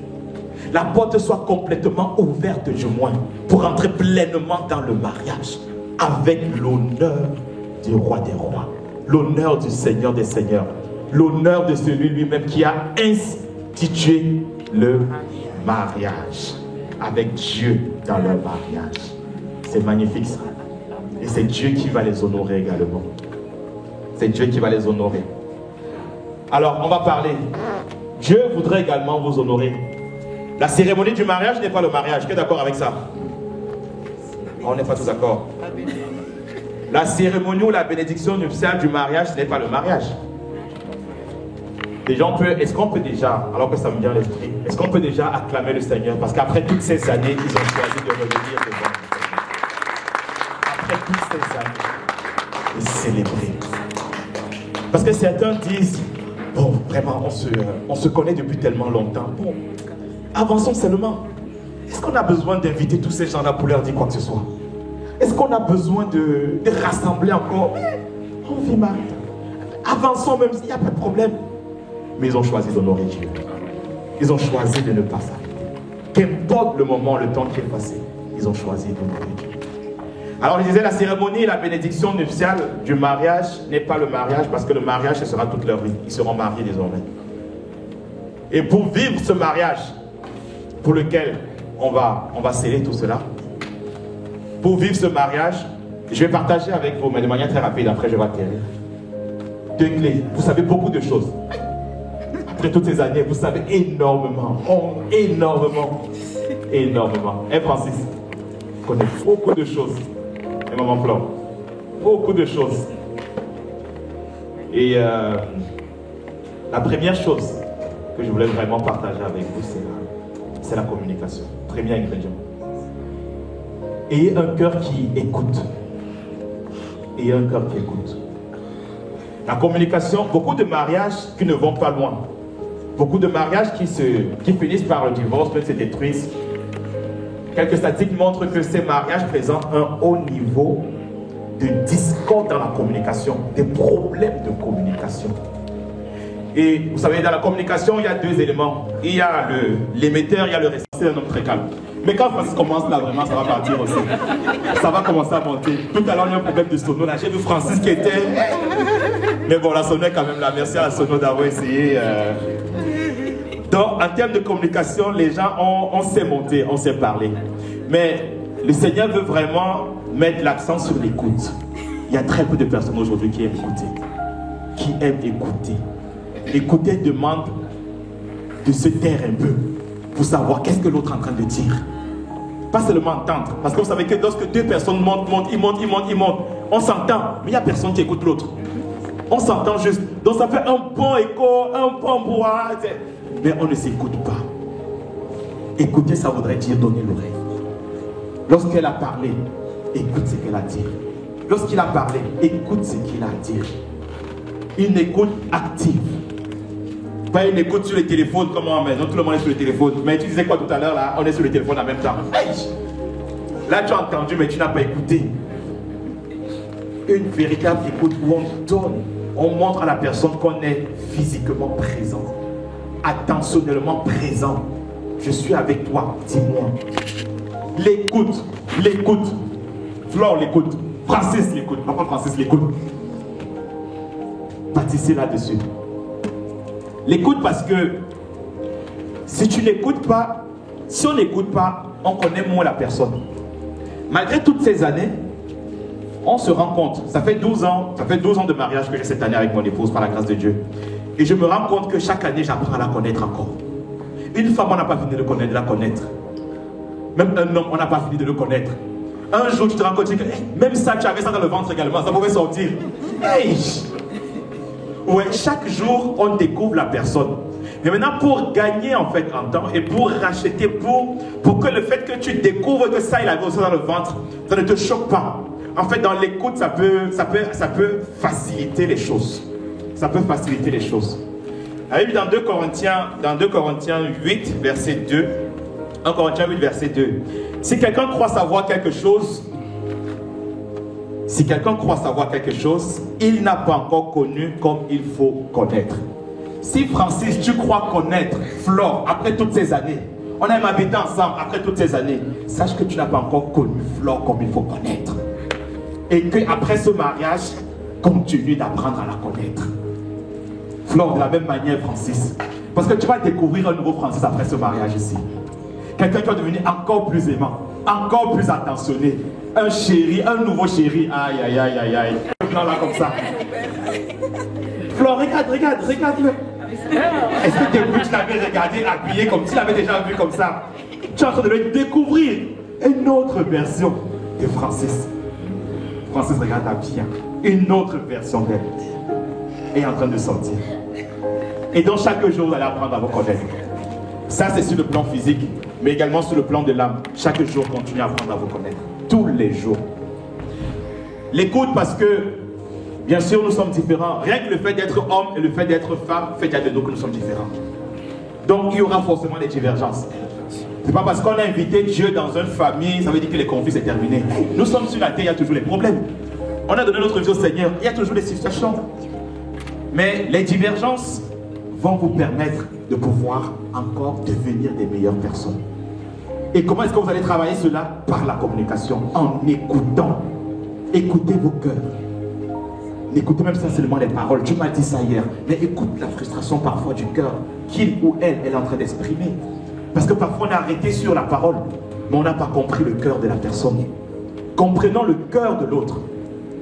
La porte soit complètement ouverte du moins pour entrer pleinement dans le mariage avec l'honneur du roi des rois, l'honneur du Seigneur des seigneurs, l'honneur de celui lui-même qui a institué le mariage avec Dieu dans leur mariage. C'est magnifique ça. Et c'est Dieu qui va les honorer également. C'est Dieu qui va les honorer. Alors, on va parler. Dieu voudrait également vous honorer. La cérémonie du mariage n'est pas le mariage. Qui est d'accord avec ça? On n'est pas tous d'accord. La cérémonie ou la bénédiction nuptiale du mariage, ce n'est pas le mariage. Déjà, est-ce qu'on peut déjà, alors que ça me vient à l'esprit, est-ce qu'on peut déjà acclamer le Seigneur? Parce qu'après toutes ces années, ils ont choisi de revenir devant nous. Après toutes ces années, de célébrer. Parce que certains disent, bon, vraiment, on se connaît depuis tellement longtemps. Bon, avançons seulement. Est-ce qu'on a besoin d'inviter tous ces gens-là pour leur dire quoi que ce soit? Est-ce qu'on a besoin de rassembler encore? On vit mal. Avançons même s'il n'y a pas de problème. Mais ils ont choisi d'honorer Dieu. Ils ont choisi de ne pas s'arrêter. Qu'importe le moment, le temps qui est passé, ils ont choisi d'honorer Dieu. Alors je disais, la cérémonie et la bénédiction nuptiale du mariage n'est pas le mariage, parce que le mariage, ce sera toute leur vie. Ils seront mariés désormais. Et pour vivre ce mariage, pour lequel on va sceller tout cela, pour vivre ce mariage, je vais partager avec vous, mais de manière très rapide, après je vais atterrir. 2 clés. Vous savez beaucoup de choses. Après toutes ces années, vous savez énormément. Énormément. Et Francis connaît beaucoup de choses. Et maman Flore, beaucoup de choses. Et la première chose que je voulais vraiment partager avec vous, c'est la communication. Premier ingrédient. Ayez un cœur qui écoute. Ayez un cœur qui écoute. La communication, beaucoup de mariages qui ne vont pas loin. Beaucoup de mariages qui finissent par le divorce, même se détruisent. Quelques statistiques montrent que ces mariages présentent un haut niveau de discorde dans la communication, des problèmes de communication. Et vous savez, dans la communication, il y a 2 éléments. Il y a l'émetteur, il y a le récepteur. C'est un homme très calme. Mais quand Francis commence là, vraiment, ça va partir aussi. Ça va commencer à monter. Tout à l'heure, il y a un problème de sono. Là, j'ai vu Francis qui était... Mais bon, la sono est quand même là. Merci à la sono d'avoir essayé. Donc, en termes de communication, les gens, on sait monter, on sait parler. Mais le Seigneur veut vraiment mettre l'accent sur l'écoute. Il y a très peu de personnes aujourd'hui qui aiment écouter. Qui aiment écouter. Écouter demande de se taire un peu pour savoir qu'est-ce que l'autre est en train de dire. Pas seulement entendre. Parce que vous savez que lorsque 2 personnes montent, on s'entend, mais il n'y a personne qui écoute l'autre. On s'entend juste. Donc ça fait un bon écho, un bon bois. Mais on ne s'écoute pas. Écouter, ça voudrait dire donner l'oreille. Lorsqu'elle a parlé, écoute ce qu'elle a dit. Lorsqu'il a parlé, écoute ce qu'il a dit. Une écoute active. Pas une écoute sur le téléphone, comme on met. Tout le monde est sur le téléphone. Mais tu disais quoi tout à l'heure là? On est sur le téléphone en même temps. Hey! Là tu as entendu, mais tu n'as pas écouté. Une véritable écoute où on donne, on montre à la personne qu'on est physiquement présent, attentionnellement présent. Je suis avec toi, dis-moi. L'écoute, l'écoute. Flore l'écoute. Francis l'écoute. Papa Francis l'écoute. Bâtissez là-dessus. L'écoute parce que si tu n'écoutes pas, si on n'écoute pas, on connaît moins la personne. Malgré toutes ces années, on se rend compte, ça fait 12 ans de mariage que j'ai cette année avec mon épouse par la grâce de Dieu. Et je me rends compte que chaque année, j'apprends à la connaître encore. Une femme, on n'a pas fini de la connaître. Même un homme, on n'a pas fini de le connaître. Un jour, tu te rends compte que même ça, tu avais ça dans le ventre également, ça pouvait sortir. Hey! Ouais, chaque jour, on découvre la personne. Mais maintenant, pour gagner en fait en temps et pour racheter, pour que le fait que tu découvres que ça, il avait aussi dans le ventre, ça ne te choque pas. En fait, dans l'écoute, ça peut faciliter les choses. Ça peut faciliter les choses. Avec dans 2 Corinthiens 8, verset 2. 1 Corinthiens 8, verset 2. Si quelqu'un croit savoir quelque chose, il n'a pas encore connu comme il faut connaître. Si Francis, tu crois connaître Flore après toutes ces années, on aime habiter ensemble après toutes ces années, sache que tu n'as pas encore connu Flore comme il faut connaître. Et qu'après ce mariage, continue d'apprendre à la connaître. Flore, de la même manière, Francis. Parce que tu vas découvrir un nouveau Francis après ce mariage ici. Quelqu'un qui va devenir encore plus aimant, encore plus attentionné. Un chéri, un nouveau chéri. Aïe, aïe, aïe, aïe, aïe. Là, comme ça. Flore, regarde-le. Est-ce que depuis tu l'avais regardé, appuyé comme tu l'avais déjà vu comme ça? Tu es en train de le découvrir une autre version de Francis. Francis regarde bien. Une autre version d'elle est en train de sortir. Et donc chaque jour, vous allez apprendre à vous connaître. Ça, c'est sur le plan physique, mais également sur le plan de l'âme. Chaque jour, continuez à apprendre à vous connaître. Tous les jours. L'écoute, parce que, bien sûr, nous sommes différents. Rien que le fait d'être homme et le fait d'être femme fait déjà de nous que nous sommes différents. Donc, il y aura forcément des divergences. C'est pas parce qu'on a invité Dieu dans une famille, ça veut dire que les conflits sont terminés. Nous sommes sur la terre, il y a toujours les problèmes. On a donné notre vie au Seigneur, il y a toujours des situations. Mais les divergences vont vous permettre de pouvoir encore devenir des meilleures personnes. Et comment est-ce que vous allez travailler cela? Par la communication, en écoutant. Écoutez vos cœurs. N'écoutez même pas seulement les paroles. Tu m'as dit ça hier. Mais écoute la frustration parfois du cœur qu'il ou elle est en train d'exprimer. Parce que parfois on est arrêté sur la parole, mais on n'a pas compris le cœur de la personne. Comprenons le cœur de l'autre.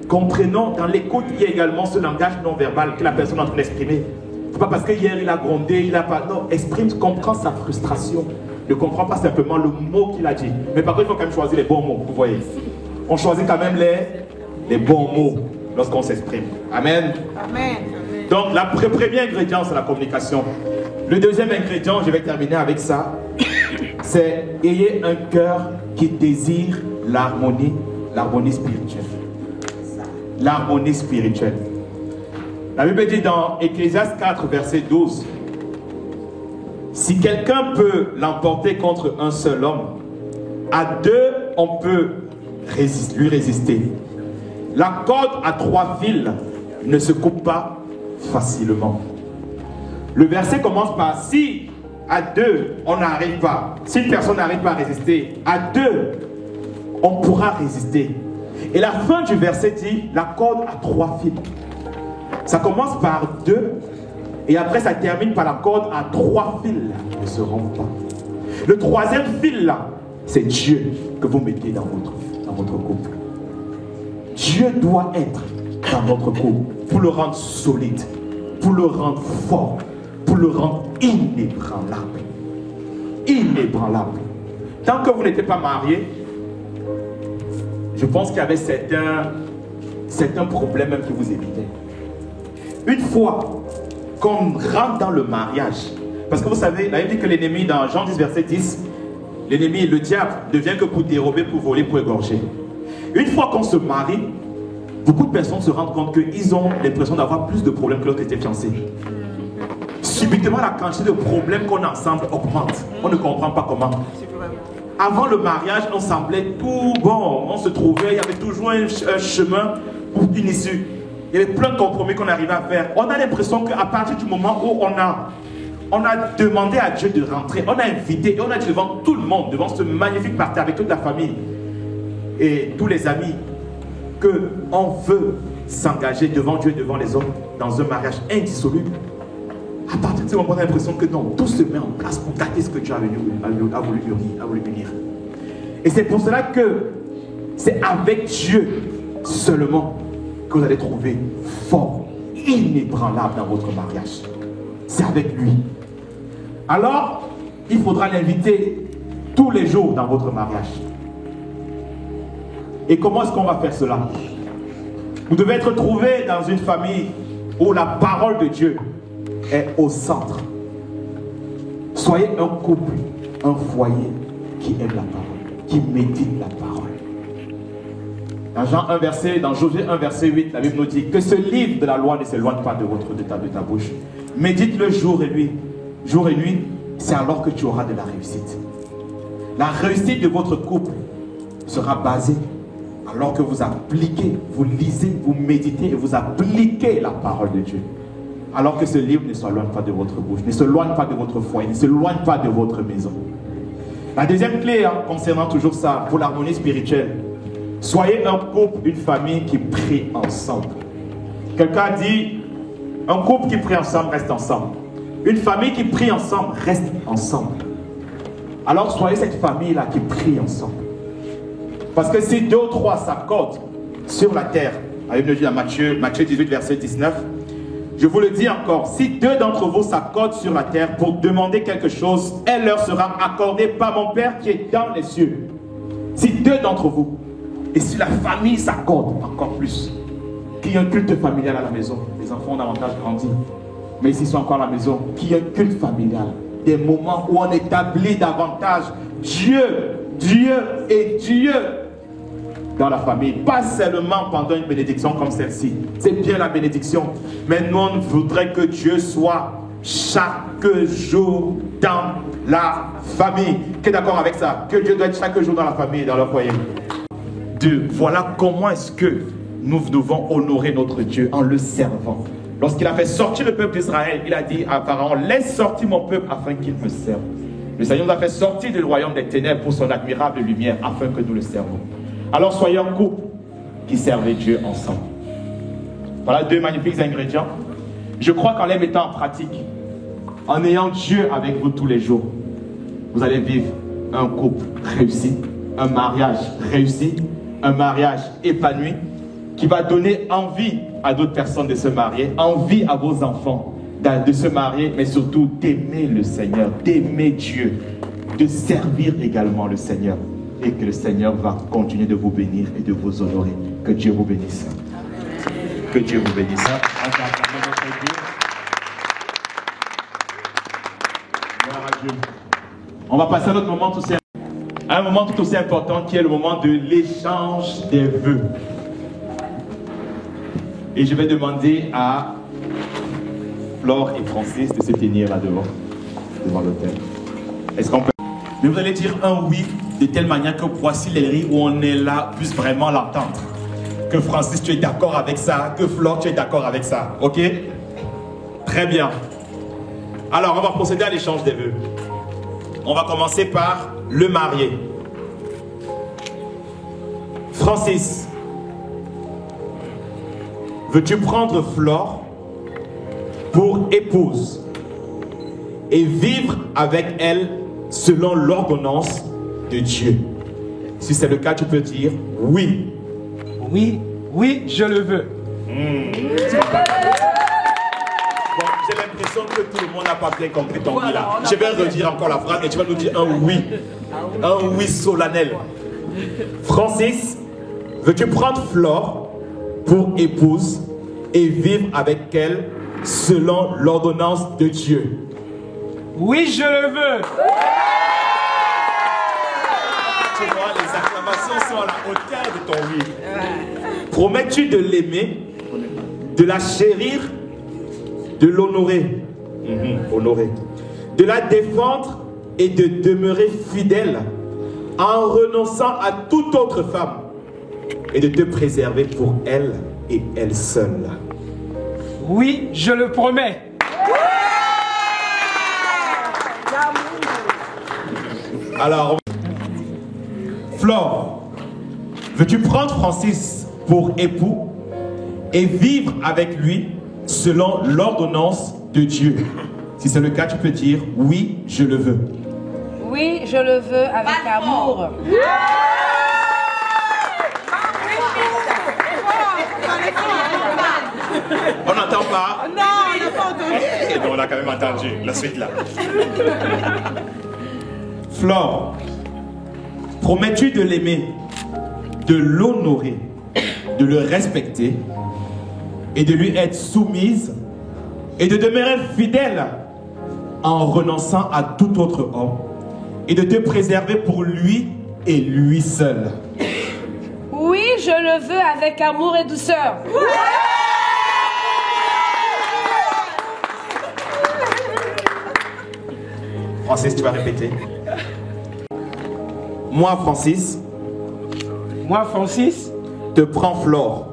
Comprenons, dans l'écoute, il y a également ce langage non verbal que la personne est en train d'exprimer. Ce n'est pas parce que hier il a grondé, il a pas... Non, exprime, comprends sa frustration. Ne comprends pas simplement le mot qu'il a dit. Mais par contre, il faut quand même choisir les bons mots, vous voyez. On choisit quand même les bons mots lorsqu'on s'exprime. Amen. Amen. Donc, la premier ingrédient, c'est la communication. Le deuxième ingrédient, je vais terminer avec ça, c'est ayez un cœur qui désire l'harmonie spirituelle. L'harmonie spirituelle. La Bible dit dans Ecclésiaste 4, verset 12, si quelqu'un peut l'emporter contre un seul homme, à deux, on peut lui résister. La corde à 3 fils ne se coupe pas facilement. Le verset commence par si à 2 on n'arrive pas, si une personne n'arrive pas à résister, à 2 on pourra résister. Et la fin du verset dit la corde à 3 fils. Ça commence par 2 et après ça termine par la corde à 3 fils ne se rompent pas. Le troisième fil là, c'est Dieu que vous mettez dans votre couple. Dieu doit être dans notre couple pour le rendre solide, pour le rendre fort, pour le rendre inébranlable. Inébranlable. Tant que vous n'étiez pas marié, je pense qu'il y avait certains problèmes même qui vous évitaient. Une fois qu'on rentre dans le mariage, parce que vous savez, la Bible dit que l'ennemi, dans Jean 10, verset 10, l'ennemi, le diable, ne vient que pour dérober, pour voler, pour égorger. Une fois qu'on se marie, beaucoup de personnes se rendent compte qu'ils ont l'impression d'avoir plus de problèmes que lorsqu'ils étaient fiancés. Subitement, la quantité de problèmes qu'on a ensemble augmente. On ne comprend pas comment. Avant le mariage, on semblait tout bon. On se trouvait, il y avait toujours un chemin pour une issue. Il y avait plein de compromis qu'on arrivait à faire. On a l'impression qu'à partir du moment où on a demandé à Dieu de rentrer, on a invité et on a dit devant tout le monde, devant ce magnifique party avec toute la famille et tous les amis, qu'on veut s'engager devant Dieu, devant les hommes, dans un mariage indissoluble. À partir de ce moment, on a l'impression que non, tout se met en place pour garder ce que Dieu a voulu unir. Et c'est pour cela que c'est avec Dieu seulement que vous allez trouver fort, inébranlable dans votre mariage. C'est avec lui. Alors, il faudra l'inviter tous les jours dans votre mariage. Et comment est-ce qu'on va faire cela? Vous devez être trouvé dans une famille où la parole de Dieu est au centre. Soyez un couple, un foyer qui aime la parole, qui médite la parole. Dans Josué 1, verset 8, la Bible nous dit que ce livre de la loi ne s'éloigne pas de ta bouche. Médite-le jour et nuit, c'est alors que tu auras de la réussite. La réussite de votre couple sera basée alors que vous appliquez, vous lisez, vous méditez et vous appliquez la parole de Dieu. Alors que ce livre ne s'éloigne pas de votre bouche, ne s'éloigne pas de votre foyer, ne s'éloigne pas de votre maison. La deuxième clé, concernant toujours ça, pour l'harmonie spirituelle, soyez un couple, une famille qui prie ensemble. Quelqu'un a dit, un couple qui prie ensemble reste ensemble. Une famille qui prie ensemble reste ensemble. Alors soyez cette famille-là qui prie ensemble. Parce que si 2 ou 3 s'accordent sur la terre, la Bible dit dans Matthieu 18, verset 19, Je vous le dis encore, si 2 d'entre vous s'accordent sur la terre pour demander quelque chose, elle leur sera accordée par mon Père qui est dans les cieux. Si 2 d'entre vous, et si la famille s'accorde encore plus, qu'il y ait un culte familial à la maison, les enfants ont davantage grandi, mais s'ils sont encore à la maison, qu'il y ait un culte familial, des moments où on établit davantage Dieu et Dieu dans la famille, pas seulement pendant une bénédiction comme celle-ci. C'est bien la bénédiction, mais nous on voudrait que Dieu soit chaque jour dans la famille. Qui est d'accord avec ça? Que Dieu doit être chaque jour dans la famille, dans le foyer. 2. Voilà comment est-ce que nous devons honorer notre Dieu en le servant. Lorsqu'il a fait sortir le peuple d'Israël, il a dit à Pharaon, laisse sortir mon peuple afin qu'il me serve. Le Seigneur nous a fait sortir du royaume des ténèbres pour son admirable lumière afin que nous le servons. Alors soyons un couple qui servent Dieu ensemble. Voilà 2 magnifiques ingrédients. Je crois qu'en les mettant en pratique, en ayant Dieu avec vous tous les jours, vous allez vivre un couple réussi, un mariage réussi, un mariage épanoui, qui va donner envie à d'autres personnes de se marier, envie à vos enfants de se marier, mais surtout d'aimer le Seigneur, d'aimer Dieu, de servir également le Seigneur. Et que le Seigneur va continuer de vous bénir et de vous honorer. Que Dieu vous bénisse. Que Dieu vous bénisse. On va passer à notre moment tout un moment tout aussi important qui est le moment de l'échange des vœux. Et je vais demander à Flore et Francis de se tenir là devant l'autel. Est-ce qu'on peut... Mais vous allez dire un oui de telle manière que voici les rires où on est là puisse vraiment l'entendre. Que Francis, tu es d'accord avec ça, que Flore, tu es d'accord avec ça. Ok? Très bien. Alors, on va procéder à l'échange des vœux. On va commencer par le marié. Francis, veux-tu prendre Flore pour épouse et vivre avec elle selon l'ordonnance de Dieu? Si c'est le cas, tu peux dire oui. Oui, oui, je le veux. Bon, j'ai l'impression que tout le monde n'a pas bien compris ton oui là. Je vais redire encore la phrase et tu vas nous dire un oui. Un oui solennel. Francis, veux-tu prendre Flore pour épouse et vivre avec elle selon l'ordonnance de Dieu? Oui, je le veux. Tu vois, les acclamations sont à la hauteur de ton oui. Promets-tu de l'aimer, de la chérir, de l'honorer, honorer, de la défendre et de demeurer fidèle en renonçant à toute autre femme et de te préserver pour elle et elle seule? Oui, je le promets. Alors, Flore, veux-tu prendre Francis pour époux et vivre avec lui selon l'ordonnance de Dieu? Si c'est le cas, tu peux dire oui, je le veux. Oui, je le veux avec amour. On n'entend pas? Non, on n'a pas entendu. On a quand même entendu. La suite là. Flore, promets-tu de l'aimer, de l'honorer, de le respecter et de lui être soumise et de demeurer fidèle en renonçant à tout autre homme et de te préserver pour lui et lui seul? Oui, je le veux avec amour et douceur. Francis, tu vas répéter. Moi, Francis. Moi, Francis. Te prends Flore.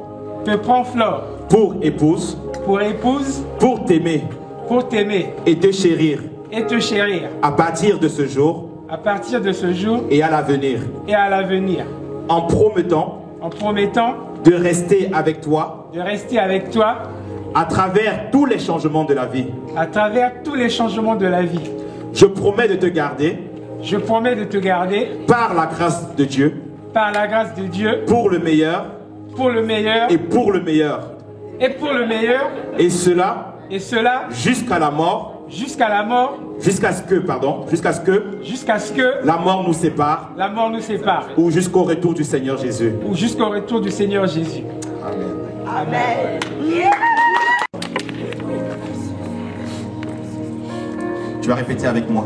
Te prends Flore. Pour épouse. Pour épouse. Pour t'aimer. Pour t'aimer. Et te chérir. Et te chérir. À partir de ce jour. À partir de ce jour. Et à l'avenir. Et à l'avenir. En promettant. En promettant. De rester avec toi. De rester avec toi. À travers tous les changements de la vie. À travers tous les changements de la vie. Je promets de te garder. Je promets de te garder. Par la grâce de Dieu. Par la grâce de Dieu. Pour le meilleur. Pour le meilleur. Et pour le meilleur. Et pour le meilleur. Et cela. Et cela jusqu'à la mort. Jusqu'à la mort. Jusqu'à ce que la mort nous sépare. La mort nous sépare. Ou jusqu'au retour du Seigneur Jésus. Ou jusqu'au retour du Seigneur Jésus. Amen. Amen. Tu vas répéter avec moi.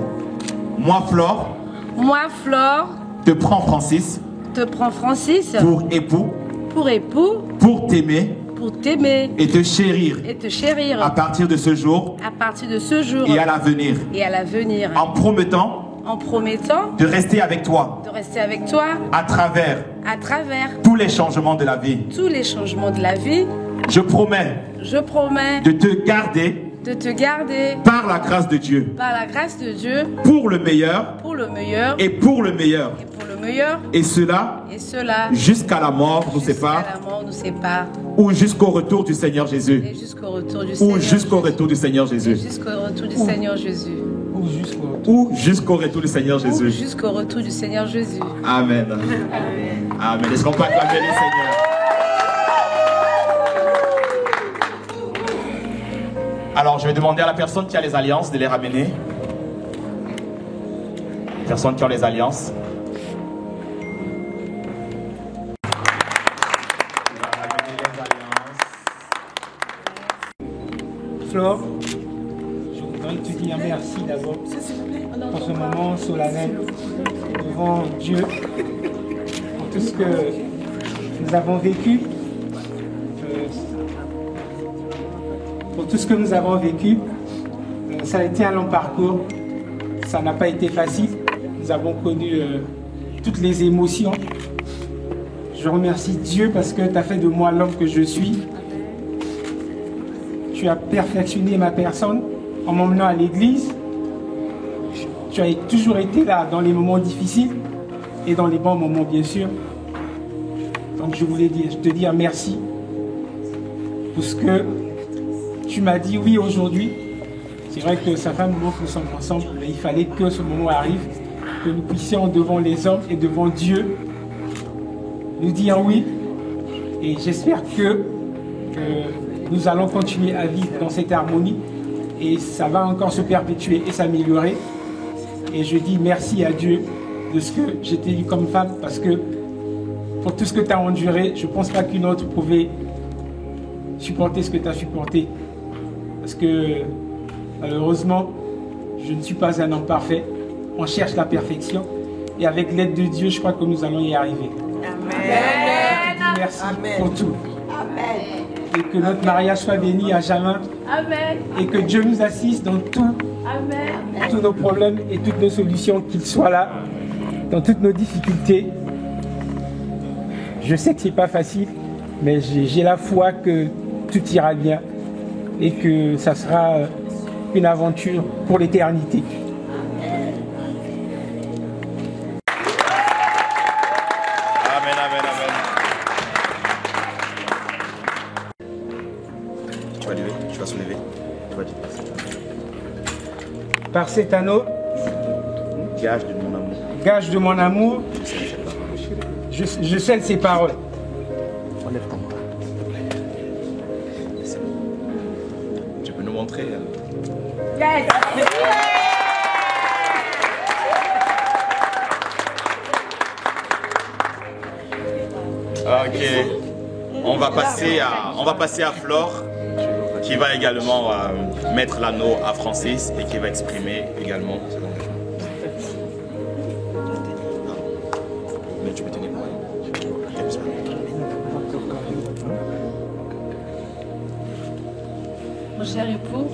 Moi, Flore. Moi, Flore. Te prends Francis. Te prends Francis. Pour époux. Pour époux. Pour t'aimer. Pour t'aimer. Et te chérir. Et te chérir. À partir de ce jour. À partir de ce jour. Et à l'avenir. Et à l'avenir. En promettant. En promettant. De rester avec toi. De rester avec toi. À travers. À travers. Tous les changements de la vie. Tous les changements de la vie. Je promets. Je promets. De te garder. De te garder. Par la grâce de Dieu. Par la grâce de Dieu. Pour le meilleur. Pour le meilleur. Et pour le meilleur. Et pour le meilleur. Et cela. Et cela. Jusqu'à la mort nous sépare. Jusqu'à la mort nous sépare. Ou jusqu'au retour du Seigneur Jésus. Et jusqu'au retour du Seigneur. Ou jusqu'au retour du Seigneur Jésus. Jusqu'au retour du Seigneur Jésus. Ou jusqu'au retour du Seigneur Jésus. Ou jusqu'au retour du Seigneur Jésus. Amen. Amen. Est-ce qu'on peut acclamer le Seigneur? Alors, je vais demander à la personne qui a les alliances de les ramener. Personne qui a les alliances. Flore, je voudrais te dire merci d'abord pour ce moment solennel devant Dieu, pour tout ce que nous avons vécu, ça a été un long parcours, ça n'a pas été facile, nous avons connu toutes les émotions. Je remercie Dieu parce que tu as fait de moi l'homme que je suis. Tu as perfectionné ma personne en m'emmenant à l'église. Tu as toujours été là dans les moments difficiles et dans les bons moments, bien sûr. Donc je voulais te dire merci pour ce que tu m'as dit oui aujourd'hui. C'est vrai que ça fait un moment que nous sommes ensemble, mais il fallait que ce moment arrive, que nous puissions devant les hommes et devant Dieu nous dire oui. Et j'espère que nous allons continuer à vivre dans cette harmonie et ça va encore se perpétuer et s'améliorer. Et je dis merci à Dieu de ce que j'étais eu comme femme parce que pour tout ce que tu as enduré, je ne pense pas qu'une autre pouvait supporter ce que tu as supporté. Parce que malheureusement, je ne suis pas un homme parfait. On cherche la perfection et avec l'aide de Dieu, je crois que nous allons y arriver. Amen. Merci pour tout. Amen. Et que notre mariage soit béni à jamais. Amen. Et que Dieu nous assiste dans tout. Amen. Tous nos problèmes et toutes nos solutions, qu'il soit là, dans toutes nos difficultés. Je sais que c'est pas facile, mais j'ai la foi que tout ira bien et que ça sera une aventure pour l'éternité. Par cet anneau, gage de mon amour, je scelle ces paroles. Enlève ton bras. Tu peux nous montrer Ok. On va passer à Flore, qui va également mettre l'anneau à Francis et qui va exprimer également son engagement. Mais tu peux tenir moi. Mon cher époux,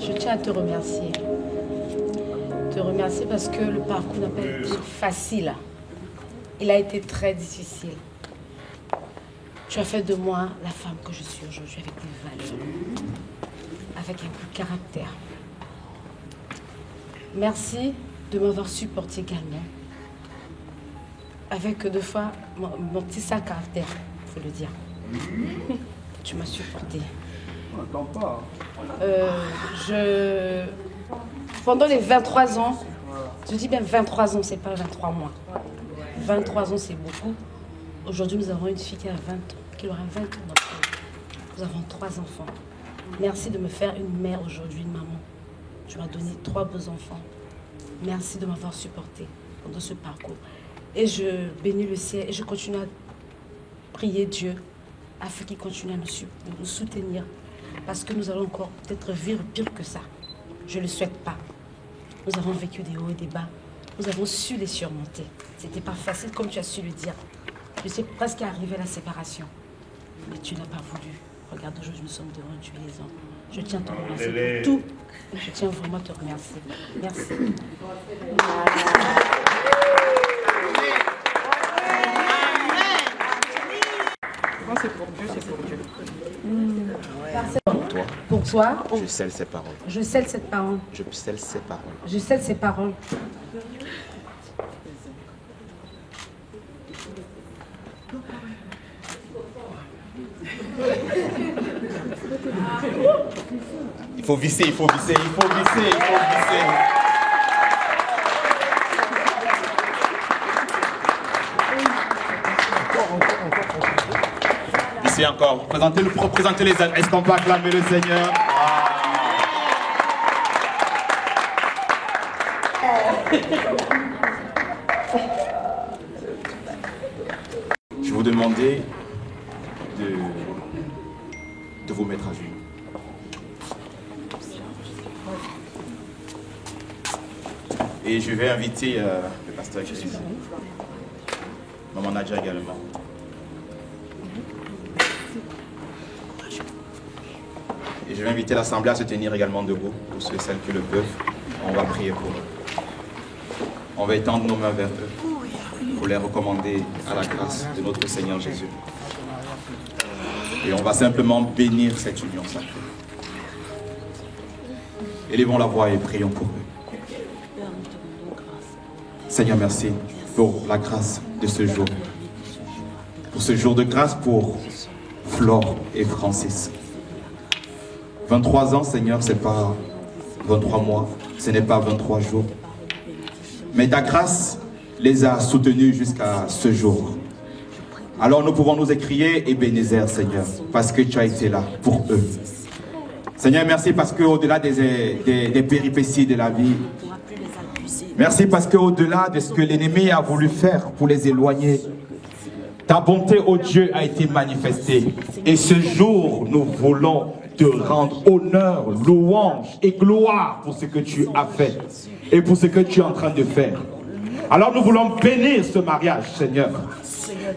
je tiens à te remercier. Te remercier parce que le parcours n'a pas été facile. Il a été très difficile. Tu as fait de moi la femme que je suis aujourd'hui, avec des valeurs, avec un coup de caractère. Merci de m'avoir supporté également, avec deux fois mon petit sale caractère, il faut le dire. Tu m'as supporté. Pendant les 23 ans, je dis bien 23 ans, c'est pas 23 mois. 23 ans, c'est beaucoup. Aujourd'hui, nous avons une fille qui a 20 ans, qui aura 20 ans. Nous avons 3 enfants. Merci de me faire une mère aujourd'hui, une maman. Tu m'as donné 3 beaux enfants. Merci de m'avoir supporté pendant ce parcours. Et je bénis le ciel et je continue à prier Dieu afin qu'il continue à nous soutenir. Parce que nous allons encore peut-être vivre pire que ça. Je ne le souhaite pas. Nous avons vécu des hauts et des bas. Nous avons su les surmonter. C'était pas facile comme tu as su le dire. Je sais presque arrivé à la séparation. Mais tu n'as pas voulu. Regarde, aujourd'hui nous sommes devant Dieu les hommes. Je tiens à te remercier pour tout. Je tiens vraiment à te remercier. Merci. Quand c'est pour Dieu, c'est pour Dieu. Pour toi. Pour toi. Je scelle ces paroles. Je scelle cette parole. Je scelle ces paroles. Je scelle ces paroles. Il faut visser, il faut visser, il faut visser, il faut visser. Ici encore. Présentez les âmes. Est-ce qu'on peut acclamer le Seigneur? Je vais vous demander de vous mettre à genoux. Et je vais inviter le pasteur Jésus, Maman Nadja également. Et je vais inviter l'Assemblée à se tenir également debout, pour ceux et celles qui le peuvent. On va prier pour eux. On va étendre nos mains vers eux, pour les recommander à la grâce de notre Seigneur Jésus. Et on va simplement bénir cette union sacrée. Élevons la voix et prions pour eux. Seigneur, merci pour la grâce de ce jour. Pour ce jour de grâce pour Flore et Francis. 23 ans, Seigneur, ce n'est pas 23 mois, ce n'est pas 23 jours. Mais ta grâce les a soutenus jusqu'à ce jour. Alors nous pouvons nous écrier Ebenezer, Seigneur, parce que tu as été là pour eux. Seigneur, merci parce qu'au-delà des péripéties de la vie, merci parce qu'au-delà de ce que l'ennemi a voulu faire pour les éloigner, ta bonté, ô Dieu, a été manifestée. Et ce jour, nous voulons te rendre honneur, louange et gloire pour ce que tu as fait et pour ce que tu es en train de faire. Alors nous voulons bénir ce mariage, Seigneur.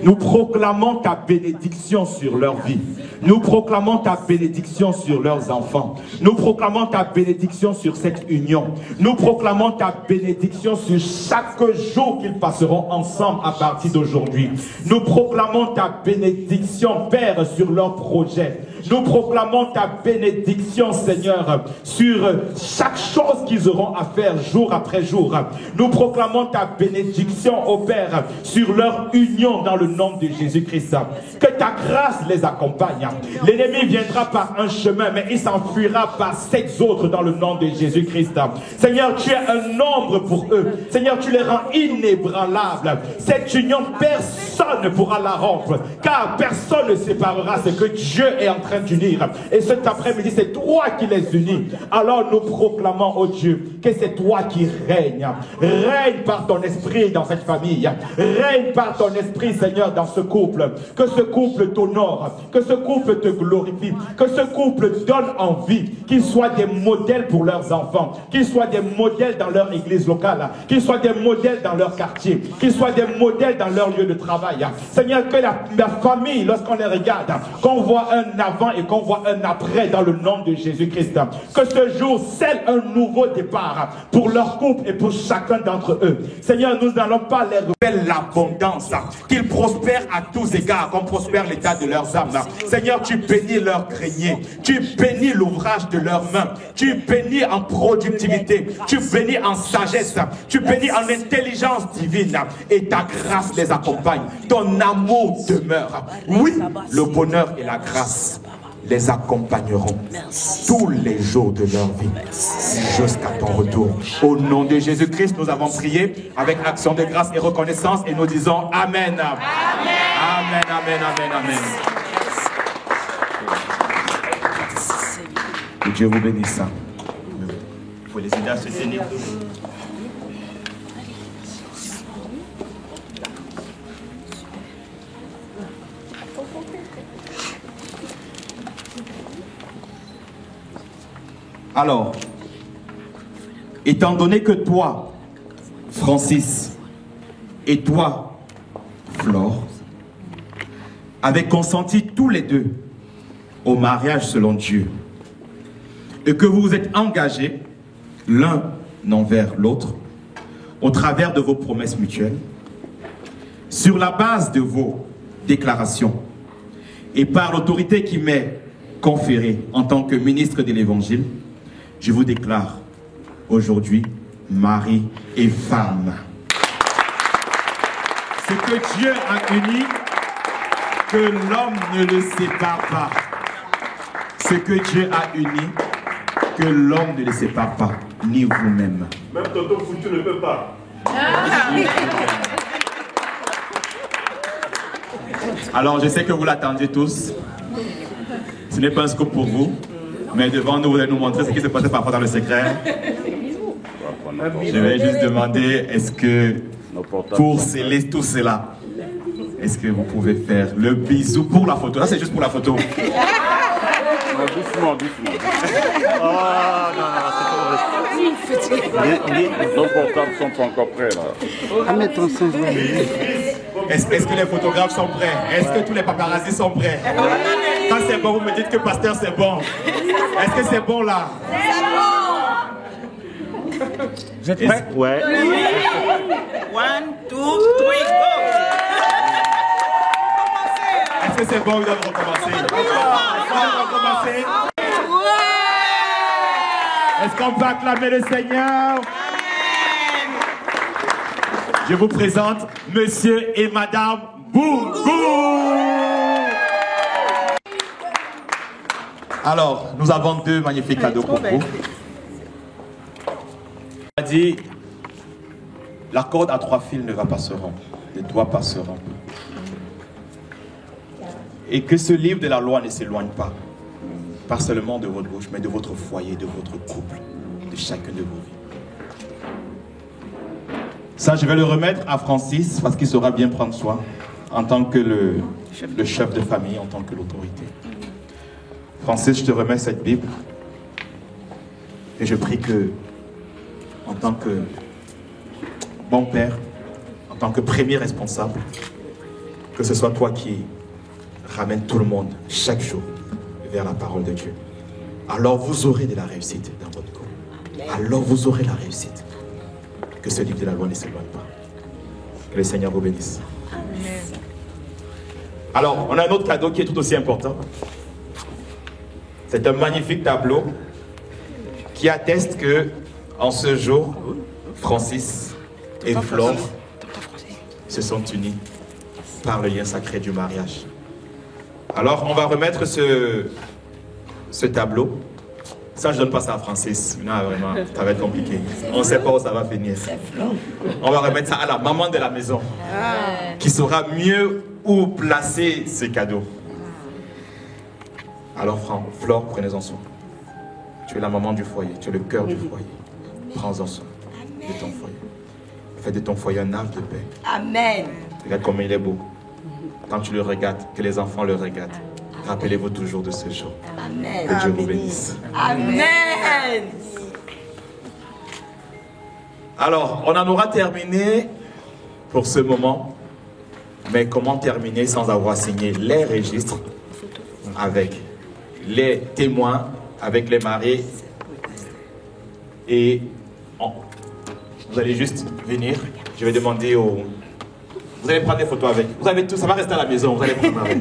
Nous proclamons ta bénédiction sur leur vie. Nous proclamons ta bénédiction sur leurs enfants. Nous proclamons ta bénédiction sur cette union. Nous proclamons ta bénédiction sur chaque jour qu'ils passeront ensemble à partir d'aujourd'hui. Nous proclamons ta bénédiction, Père, sur leurs projets. Nous proclamons ta bénédiction, Seigneur, sur chaque chose qu'ils auront à faire jour après jour. Nous proclamons ta bénédiction, ô Père, sur leur union dans le nom de Jésus-Christ. Que ta grâce les accompagne. L'ennemi viendra par un chemin, mais il s'enfuira par 7 autres dans le nom de Jésus-Christ. Seigneur, tu es un nombre pour eux. Seigneur, tu les rends inébranlables. Cette union, personne ne pourra la rompre, car personne ne séparera ce que Dieu est en train d'unir. Et cet après-midi, c'est toi qui les unis. Alors nous proclamons, oh Dieu, que c'est toi qui règnes. Règne par ton esprit dans cette famille. Règne par ton esprit, Seigneur, dans ce couple. Que ce couple t'honore. Que ce couple te glorifie. Que ce couple donne envie. Qu'ils soient des modèles pour leurs enfants. Qu'ils soient des modèles dans leur église locale. Qu'ils soient des modèles dans leur quartier. Qu'ils soient des modèles dans leur lieu de travail. Seigneur, que la famille, lorsqu'on les regarde, qu'on voit un avant et qu'on voit un après dans le nom de Jésus-Christ. Que ce jour scelle un nouveau départ pour leur couple et pour chacun d'entre eux. Seigneur, nous n'allons pas les révéler l'abondance. Qu'ils prospèrent à tous égards, comme prospère l'état de leurs âmes. Seigneur, tu bénis leur grenier. Tu bénis l'ouvrage de leurs mains. Tu bénis en productivité. Tu bénis en sagesse. Tu bénis en intelligence divine. Et ta grâce les accompagne. Ton amour demeure. Oui, le bonheur et la grâce les accompagneront tous les jours de leur vie jusqu'à ton retour. Au nom de Jésus-Christ, nous avons prié avec action de grâce et reconnaissance et nous disons Amen. Amen, amen, amen, amen. Que Dieu vous bénisse. Il faut les aider à se tenir. Alors, étant donné que toi, Francis, et toi, Flore, avez consenti tous les deux au mariage selon Dieu, et que vous vous êtes engagés l'un envers l'autre au travers de vos promesses mutuelles, sur la base de vos déclarations et par l'autorité qui m'est conférée en tant que ministre de l'Évangile, je vous déclare aujourd'hui mari et femme. Ce que Dieu a uni, que l'homme ne le sépare pas. Ce que Dieu a uni, que l'homme ne le sépare pas, ni vous-même. Même tonton Foutu ne peut pas. Alors je sais que vous l'attendiez tous. Ce n'est pas un scoop pour vous, mais devant nous, vous allez nous montrer ce qui s'est passé parfois dans le secret. Je vais juste demander, est-ce que pour sceller tout cela, est-ce que vous pouvez faire le bisou pour la photo? Là, c'est juste pour la photo. Doucement, doucement. Oh non, c'est pas vrai. Les portables sont pas encore prêts là. Mettre en scène. Est-ce que les photographes sont prêts? Est-ce que tous les paparazzis sont prêts? Quand c'est bon, vous me dites que pasteur c'est bon. Est-ce que c'est bon là? C'est bon. Vous êtes prêts? Ouais. 1, 2, 3, go! Est-ce que c'est bon ou doit recommencer? Recommencer? Est-ce qu'on peut acclamer le Seigneur? Je vous présente Monsieur et Madame Boungou. Alors, nous avons deux magnifiques cadeaux pour vous. On a dit, la corde à 3 fils ne va pas se rompre, les doigts pas se rompre. Et que ce livre de la loi ne s'éloigne pas seulement de votre bouche, mais de votre foyer, de votre couple, de chacune de vos vies. Ça, je vais le remettre à Francis parce qu'il saura bien prendre soin en tant que le chef de famille, en tant que l'autorité. Francis, je te remets cette Bible et je prie que, en tant que bon père, en tant que premier responsable, que ce soit toi qui ramène tout le monde chaque jour vers la parole de Dieu. Alors vous aurez de la réussite dans votre couple. Alors vous aurez la réussite. Que ce livre de la loi ne s'éloigne pas. Que le Seigneur vous bénisse. Amen. Alors, on a un autre cadeau qui est tout aussi important. C'est un magnifique tableau qui atteste que, en ce jour, Francis et Flore se sont unis par le lien sacré du mariage. Alors, on va remettre ce tableau. Ça, je ne donne pas ça à Francis. Non, vraiment, ça va être compliqué. On ne sait pas où ça va finir. On va remettre ça à la maman de la maison, qui saura mieux où placer ces cadeaux. Alors, Flore, prenez-en soin. Tu es la maman du foyer, tu es le cœur du foyer. Prends-en soin de ton foyer. Fais de ton foyer un havre de paix. Amen. Regarde comme il est beau. Quand tu le regardes, que les enfants le regardent. Rappelez-vous toujours de ce jour. Amen. Que Dieu vous bénisse. Amen. Alors, on en aura terminé pour ce moment. Mais comment terminer sans avoir signé les registres avec les témoins, avec les mariés? Et vous allez juste venir. Je vais demander aux... Vous allez prendre des photos avec. Vous avez tout, ça va rester à la maison. Vous allez prendre avec.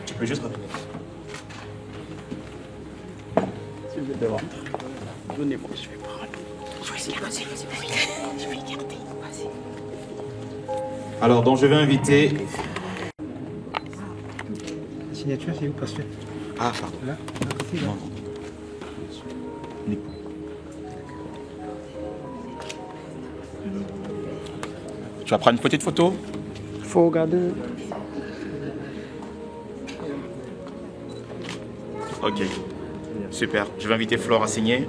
Tu peux juste revenir. Je vais devant. Donnez-moi, je vais prendre. Je vais garder. Alors, donc je vais inviter... La signature, c'est où, pasteur? Ah, pardon. Là, non. Tu vas prendre une petite photo? Faut regarder. Ok. Super. Je vais inviter Flore à signer.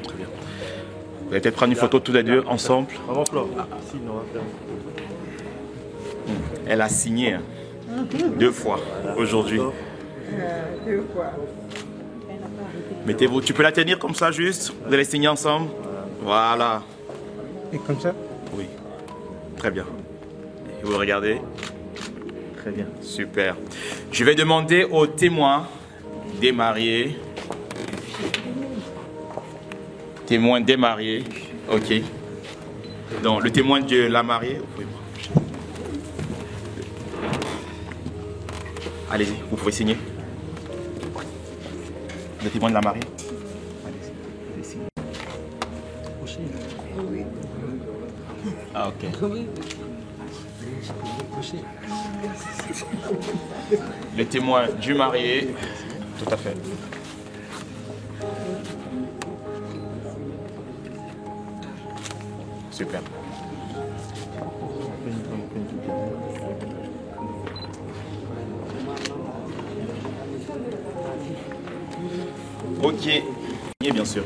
Très bien. Vous allez peut-être prendre une photo tous les deux ensemble. Maman Flore. Ici, on va faire. Elle a signé 2 fois aujourd'hui. 2 fois. Mettez-vous. Tu peux la tenir comme ça juste. Vous allez signer ensemble. Voilà. Et comme ça? Oui. Très bien. Et vous regardez. Très bien. Super. Je vais demander aux témoins des mariés. Témoin des mariés. Ok. Donc, le témoin de la mariée. Allez-y, vous pouvez signer. Le témoin de la mariée. Allez-y, signer. Ah, ok. Le témoin du marié. Tout à fait. Super. Ok. Et bien sûr.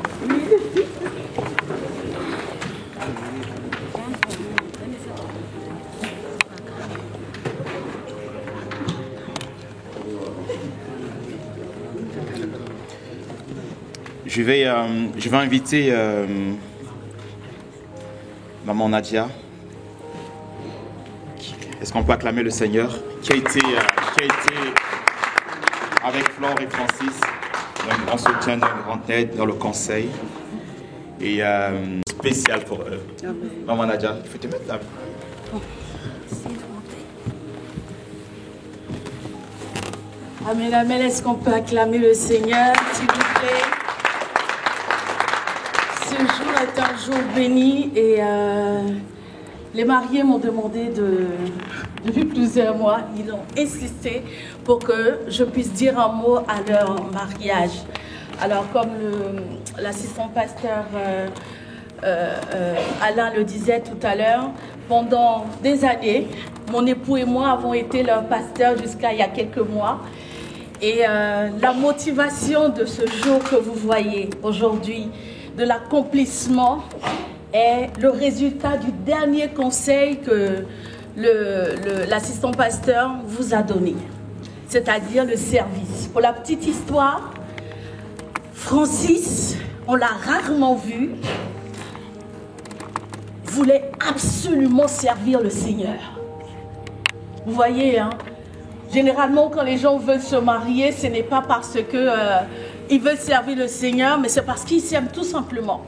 Je vais inviter Maman Nadia. Est-ce qu'on peut acclamer le Seigneur qui a été avec Flore et Francis, d'un grand soutien, d'un grand aide dans le conseil. Et spécial pour eux. Maman Nadia, il faut te mettre là. Amen, amen. Est-ce qu'on peut acclamer le Seigneur, s'il vous plaît? Ce jour est un jour béni et les mariés m'ont demandé depuis plusieurs mois, ils ont insisté pour que je puisse dire un mot à leur mariage. Alors comme l'assistant pasteur Alain le disait tout à l'heure, pendant des années, mon époux et moi avons été leur pasteur jusqu'à il y a quelques mois. Et la motivation de ce jour que vous voyez aujourd'hui, de l'accomplissement, est le résultat du dernier conseil que l'assistant pasteur vous a donné, c'est-à-dire le service. Pour la petite histoire, Francis, on l'a rarement vu, voulait absolument servir le Seigneur. Vous voyez, hein? Généralement, quand les gens veulent se marier, ce n'est pas parce qu'ils veulent servir le Seigneur, mais c'est parce qu'ils s'aiment tout simplement.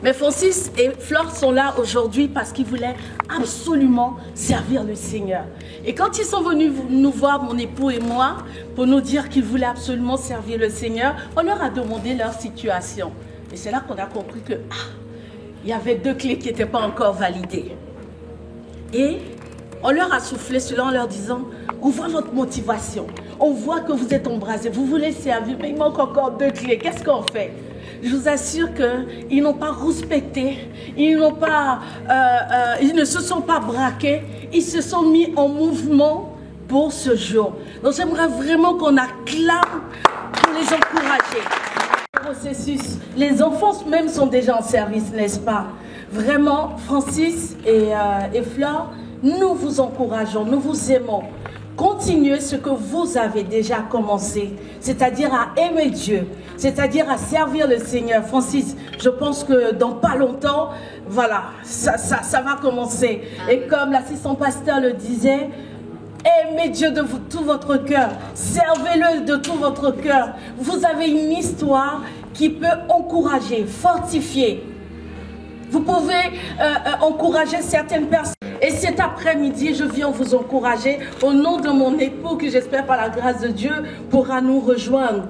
Mais Francis et Flore sont là aujourd'hui parce qu'ils voulaient absolument servir le Seigneur. Et quand ils sont venus nous voir, mon époux et moi, pour nous dire qu'ils voulaient absolument servir le Seigneur, on leur a demandé leur situation. Et c'est là qu'on a compris que il y avait 2 clés qui n'étaient pas encore validées. Et on leur a soufflé cela en leur disant, on voit votre motivation, on voit que vous êtes embrasés, vous voulez servir, mais il manque encore 2 clés, qu'est-ce qu'on fait? Je vous assure qu'ils n'ont pas rouspecté, ils ne se sont pas braqués, ils se sont mis en mouvement pour ce jour. Donc j'aimerais vraiment qu'on acclame pour les encourager. Processus. Les enfants même sont déjà en service, n'est-ce pas? Vraiment, Francis et Flore, nous vous encourageons, nous vous aimons. Continuez ce que vous avez déjà commencé, c'est-à-dire à aimer Dieu, c'est-à-dire à servir le Seigneur. Francis, je pense que dans pas longtemps, voilà, ça va commencer. Et comme l'assistant pasteur le disait, aimez Dieu de tout votre cœur, servez-le de tout votre cœur. Vous avez une histoire qui peut encourager, fortifier. Vous pouvez encourager certaines personnes. Et cet après-midi, je viens vous encourager au nom de mon époux qui, j'espère par la grâce de Dieu, pourra nous rejoindre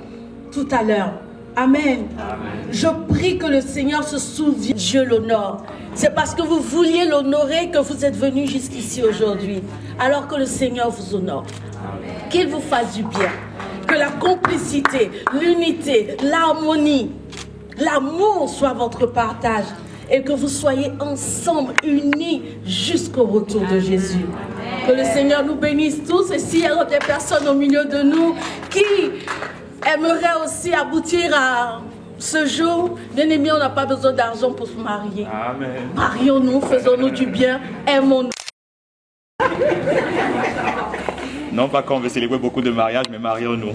tout à l'heure. Amen. Amen. Je prie que le Seigneur se souvienne. Dieu l'honore. C'est parce que vous vouliez l'honorer que vous êtes venus jusqu'ici aujourd'hui. Alors que le Seigneur vous honore. Qu'il vous fasse du bien. Que la complicité, l'unité, l'harmonie, l'amour soit votre partage. et que vous soyez ensemble, unis jusqu'au retour de Jésus. Que le Seigneur nous bénisse tous et s'il y a des personnes au milieu de nous qui aimeraient aussi aboutir à ce jour, bien aimé, on n'a pas besoin d'argent pour se marier. Amen. Marions-nous, faisons-nous du bien, aimons-nous. Non pas qu'on veut célébrer beaucoup de mariages, mais marions-nous.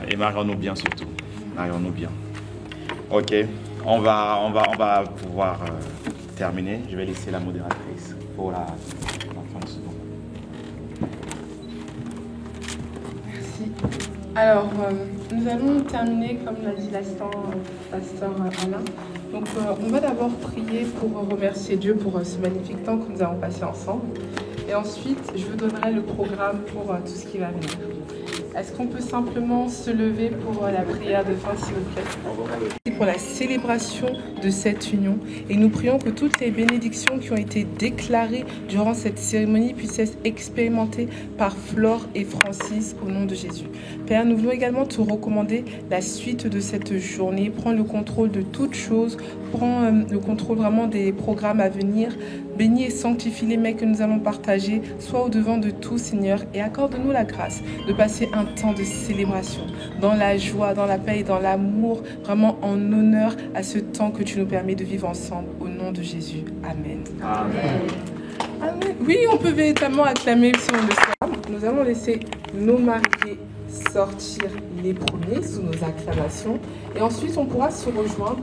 Et marions-nous bien surtout. Marions-nous bien. Ok, on va pouvoir terminer. Je vais laisser la modératrice pour la fin de ce moment. Merci. Alors, nous allons terminer, comme l'a dit l'instant pasteur Alain. Donc, on va d'abord prier pour remercier Dieu pour ce magnifique temps que nous avons passé ensemble. Et ensuite, je vous donnerai le programme pour tout ce qui va venir. Est-ce qu'on peut simplement se lever pour la prière de fin, s'il vous plaît? Pour la célébration de cette union. Et nous prions que toutes les bénédictions qui ont été déclarées durant cette cérémonie puissent être expérimentées par Flore et Francis au nom de Jésus. Père, nous voulons également te recommander la suite de cette journée. Prends le contrôle de toutes choses. Prends le contrôle vraiment des programmes à venir. Bénis et sanctifie les mets que nous allons partager. Sois au devant de tout, Seigneur, et accorde-nous la grâce de passer un temps de célébration, dans la joie, dans la paix et dans l'amour, vraiment en honneur à ce temps que tu nous permets de vivre ensemble. Au nom de Jésus. Amen. Amen. Amen. Oui, on peut véritablement acclamer si on le sait. Nous allons laisser nos mariés sortir les premiers sous nos acclamations. Et ensuite, on pourra se rejoindre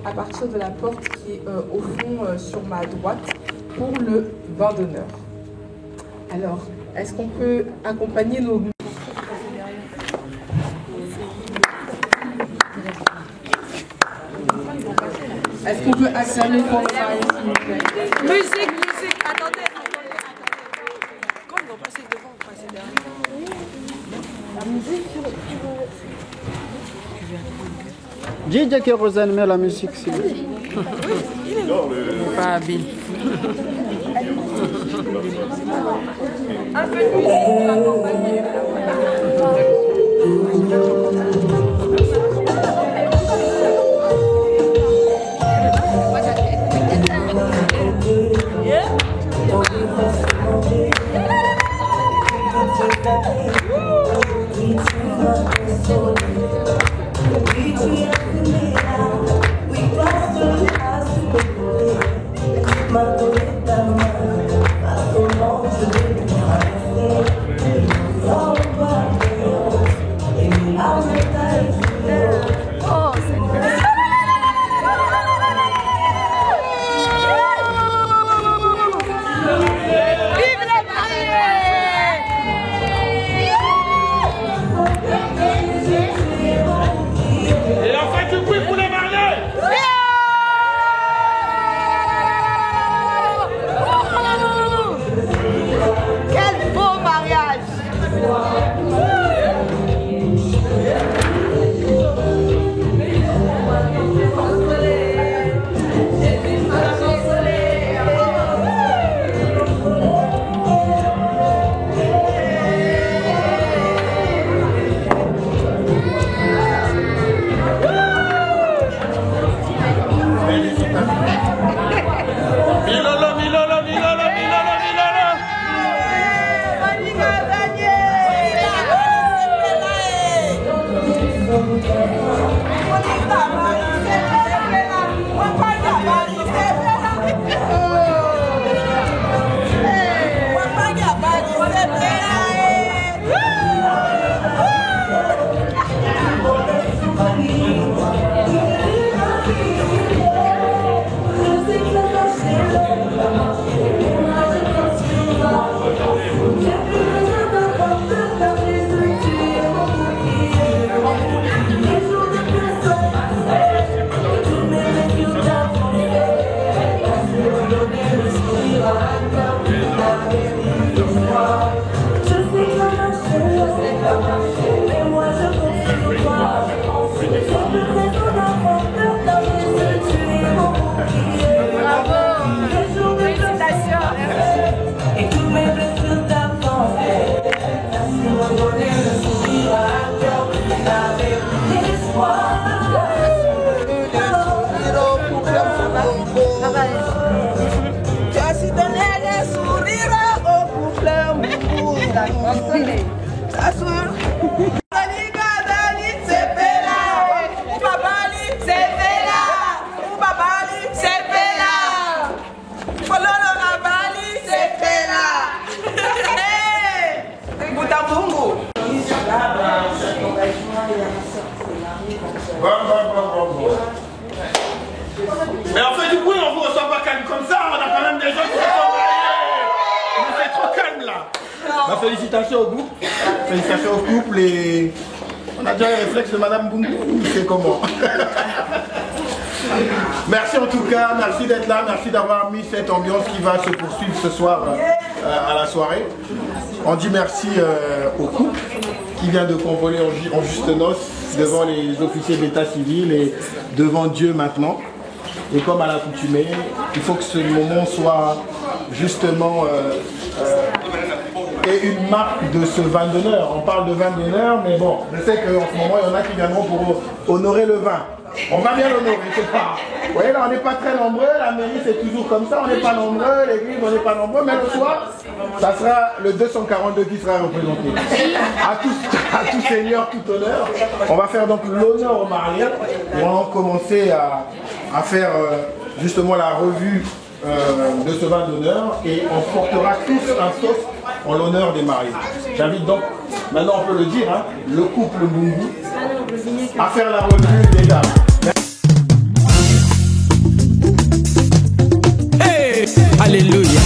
à partir de la porte qui est au fond sur ma droite pour le vin d'honneur. Alors, est-ce qu'on peut accompagner nos... Est-ce qu'on peut acclamer pour le mariage, s'il vous plaît? Musique, attendez. Quand ils vont passer devant, on va passer derrière. La musique, Dis que Rosanne met la musique, s'il vous plaît. Il est pas habile. Un peu de musique pour accompagner. Tu as su donner des sourires au couple Mbungu. Mais en fait, du coup, on vous reçoit pas calme comme ça, on a quand même des gens qui se sont mariés. Mais c'est trop calme là. Bah, félicitations au couple. Félicitations au couple et on a déjà les réflexes de Madame Bungu, c'est comment. Merci en tout cas, merci d'être là, merci d'avoir mis cette ambiance qui va se poursuivre ce soir à la soirée. On dit merci au couple qui vient de convoler en juste noces devant les officiers de l'état civil et devant Dieu maintenant. Et comme à l'accoutumée, il faut que ce moment soit justement et une marque de ce vin d'honneur. On parle de vin d'honneur, mais bon, je sais qu'en ce moment, il y en a qui viendront pour honorer le vin. On va bien l'honorer, c'est pas. Vous voyez, là, on n'est pas très nombreux, la mairie c'est toujours comme ça, on n'est pas nombreux, l'église on n'est pas nombreux, mais le soir, ça sera le 242 qui sera représenté. À tout seigneur, tout honneur. On va faire donc l'honneur aux mariés. On va commencer à faire justement la revue de ce vin d'honneur et on portera tous un toast en l'honneur des mariés. J'invite donc, maintenant on peut le dire, hein, le couple Mbungu à faire la revue des dames. Hey, alléluia.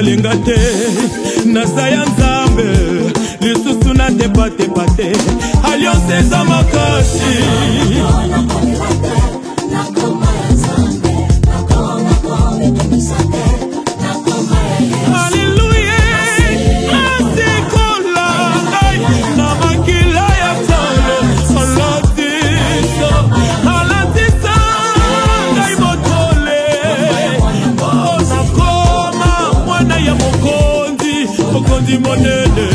Lenga te na saya nzambe lisusu na tepate alliance eza makasi Monene,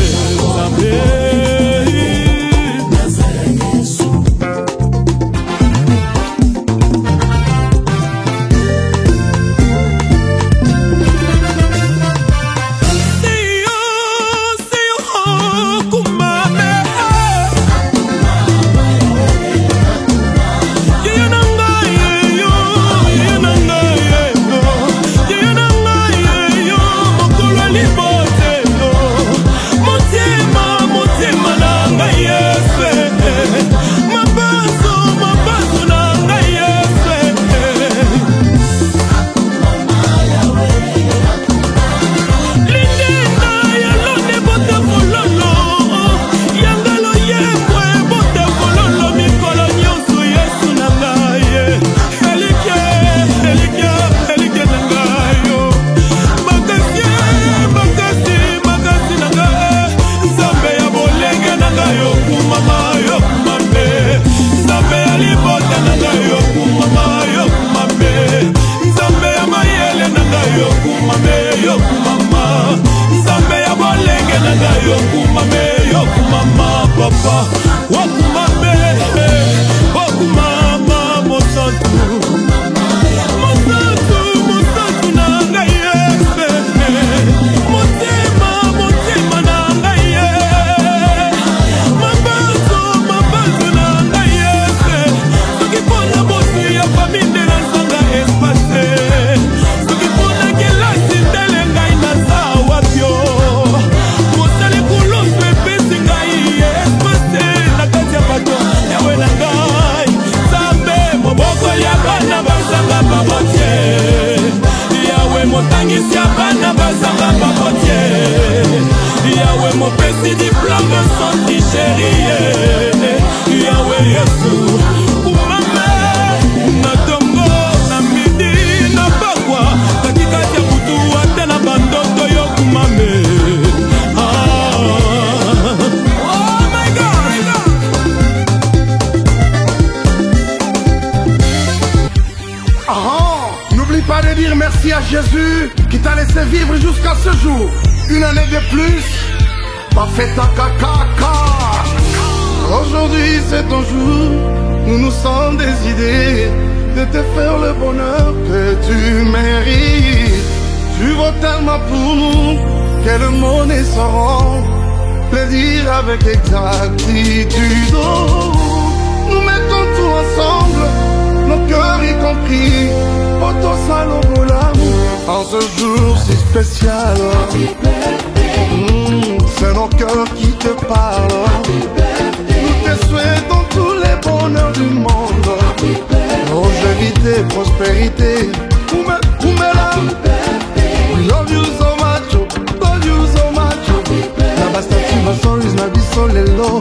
yokumame yokumama papa wakumame wakumama mosantu mosantu na ngai yefe motema na ngai ye mabanzo na ngai yefe soki mpona bosi ya famille na nzanga espase soki mpona kelasi ndele ngai naza wapio mosali kulusu epesi ngai espase na kati ya bato yawe na ngai zambe moboko ya bana bazanga babotie yawe motangisi ya bana bazanga babotie yawe mopesi diplome sans tricherie yawe yesu kumame na tongo na midi na bakwa katikati ya butu ate na bandoto yo kumame N'oublie pas de dire merci à Jésus qui t'a laissé vivre jusqu'à ce jour. Une année de plus, pas fait ta caca. Aujourd'hui c'est ton jour, nous nous sommes décidés de te faire le bonheur que tu mérites. Tu vaux tellement pour nous que le monde ne saura le dire avec exactitude. Oh, nous mettons tout ensemble, nos cœurs y compris, auto salobola, en ce jour si spécial. C'est nos cœurs qui te parlent. Nous te souhaitons tous les bonheurs du monde, longévité, prospérité. Oumela, we love you so much, love you so much. Na basta tu ma solis na biso lelo.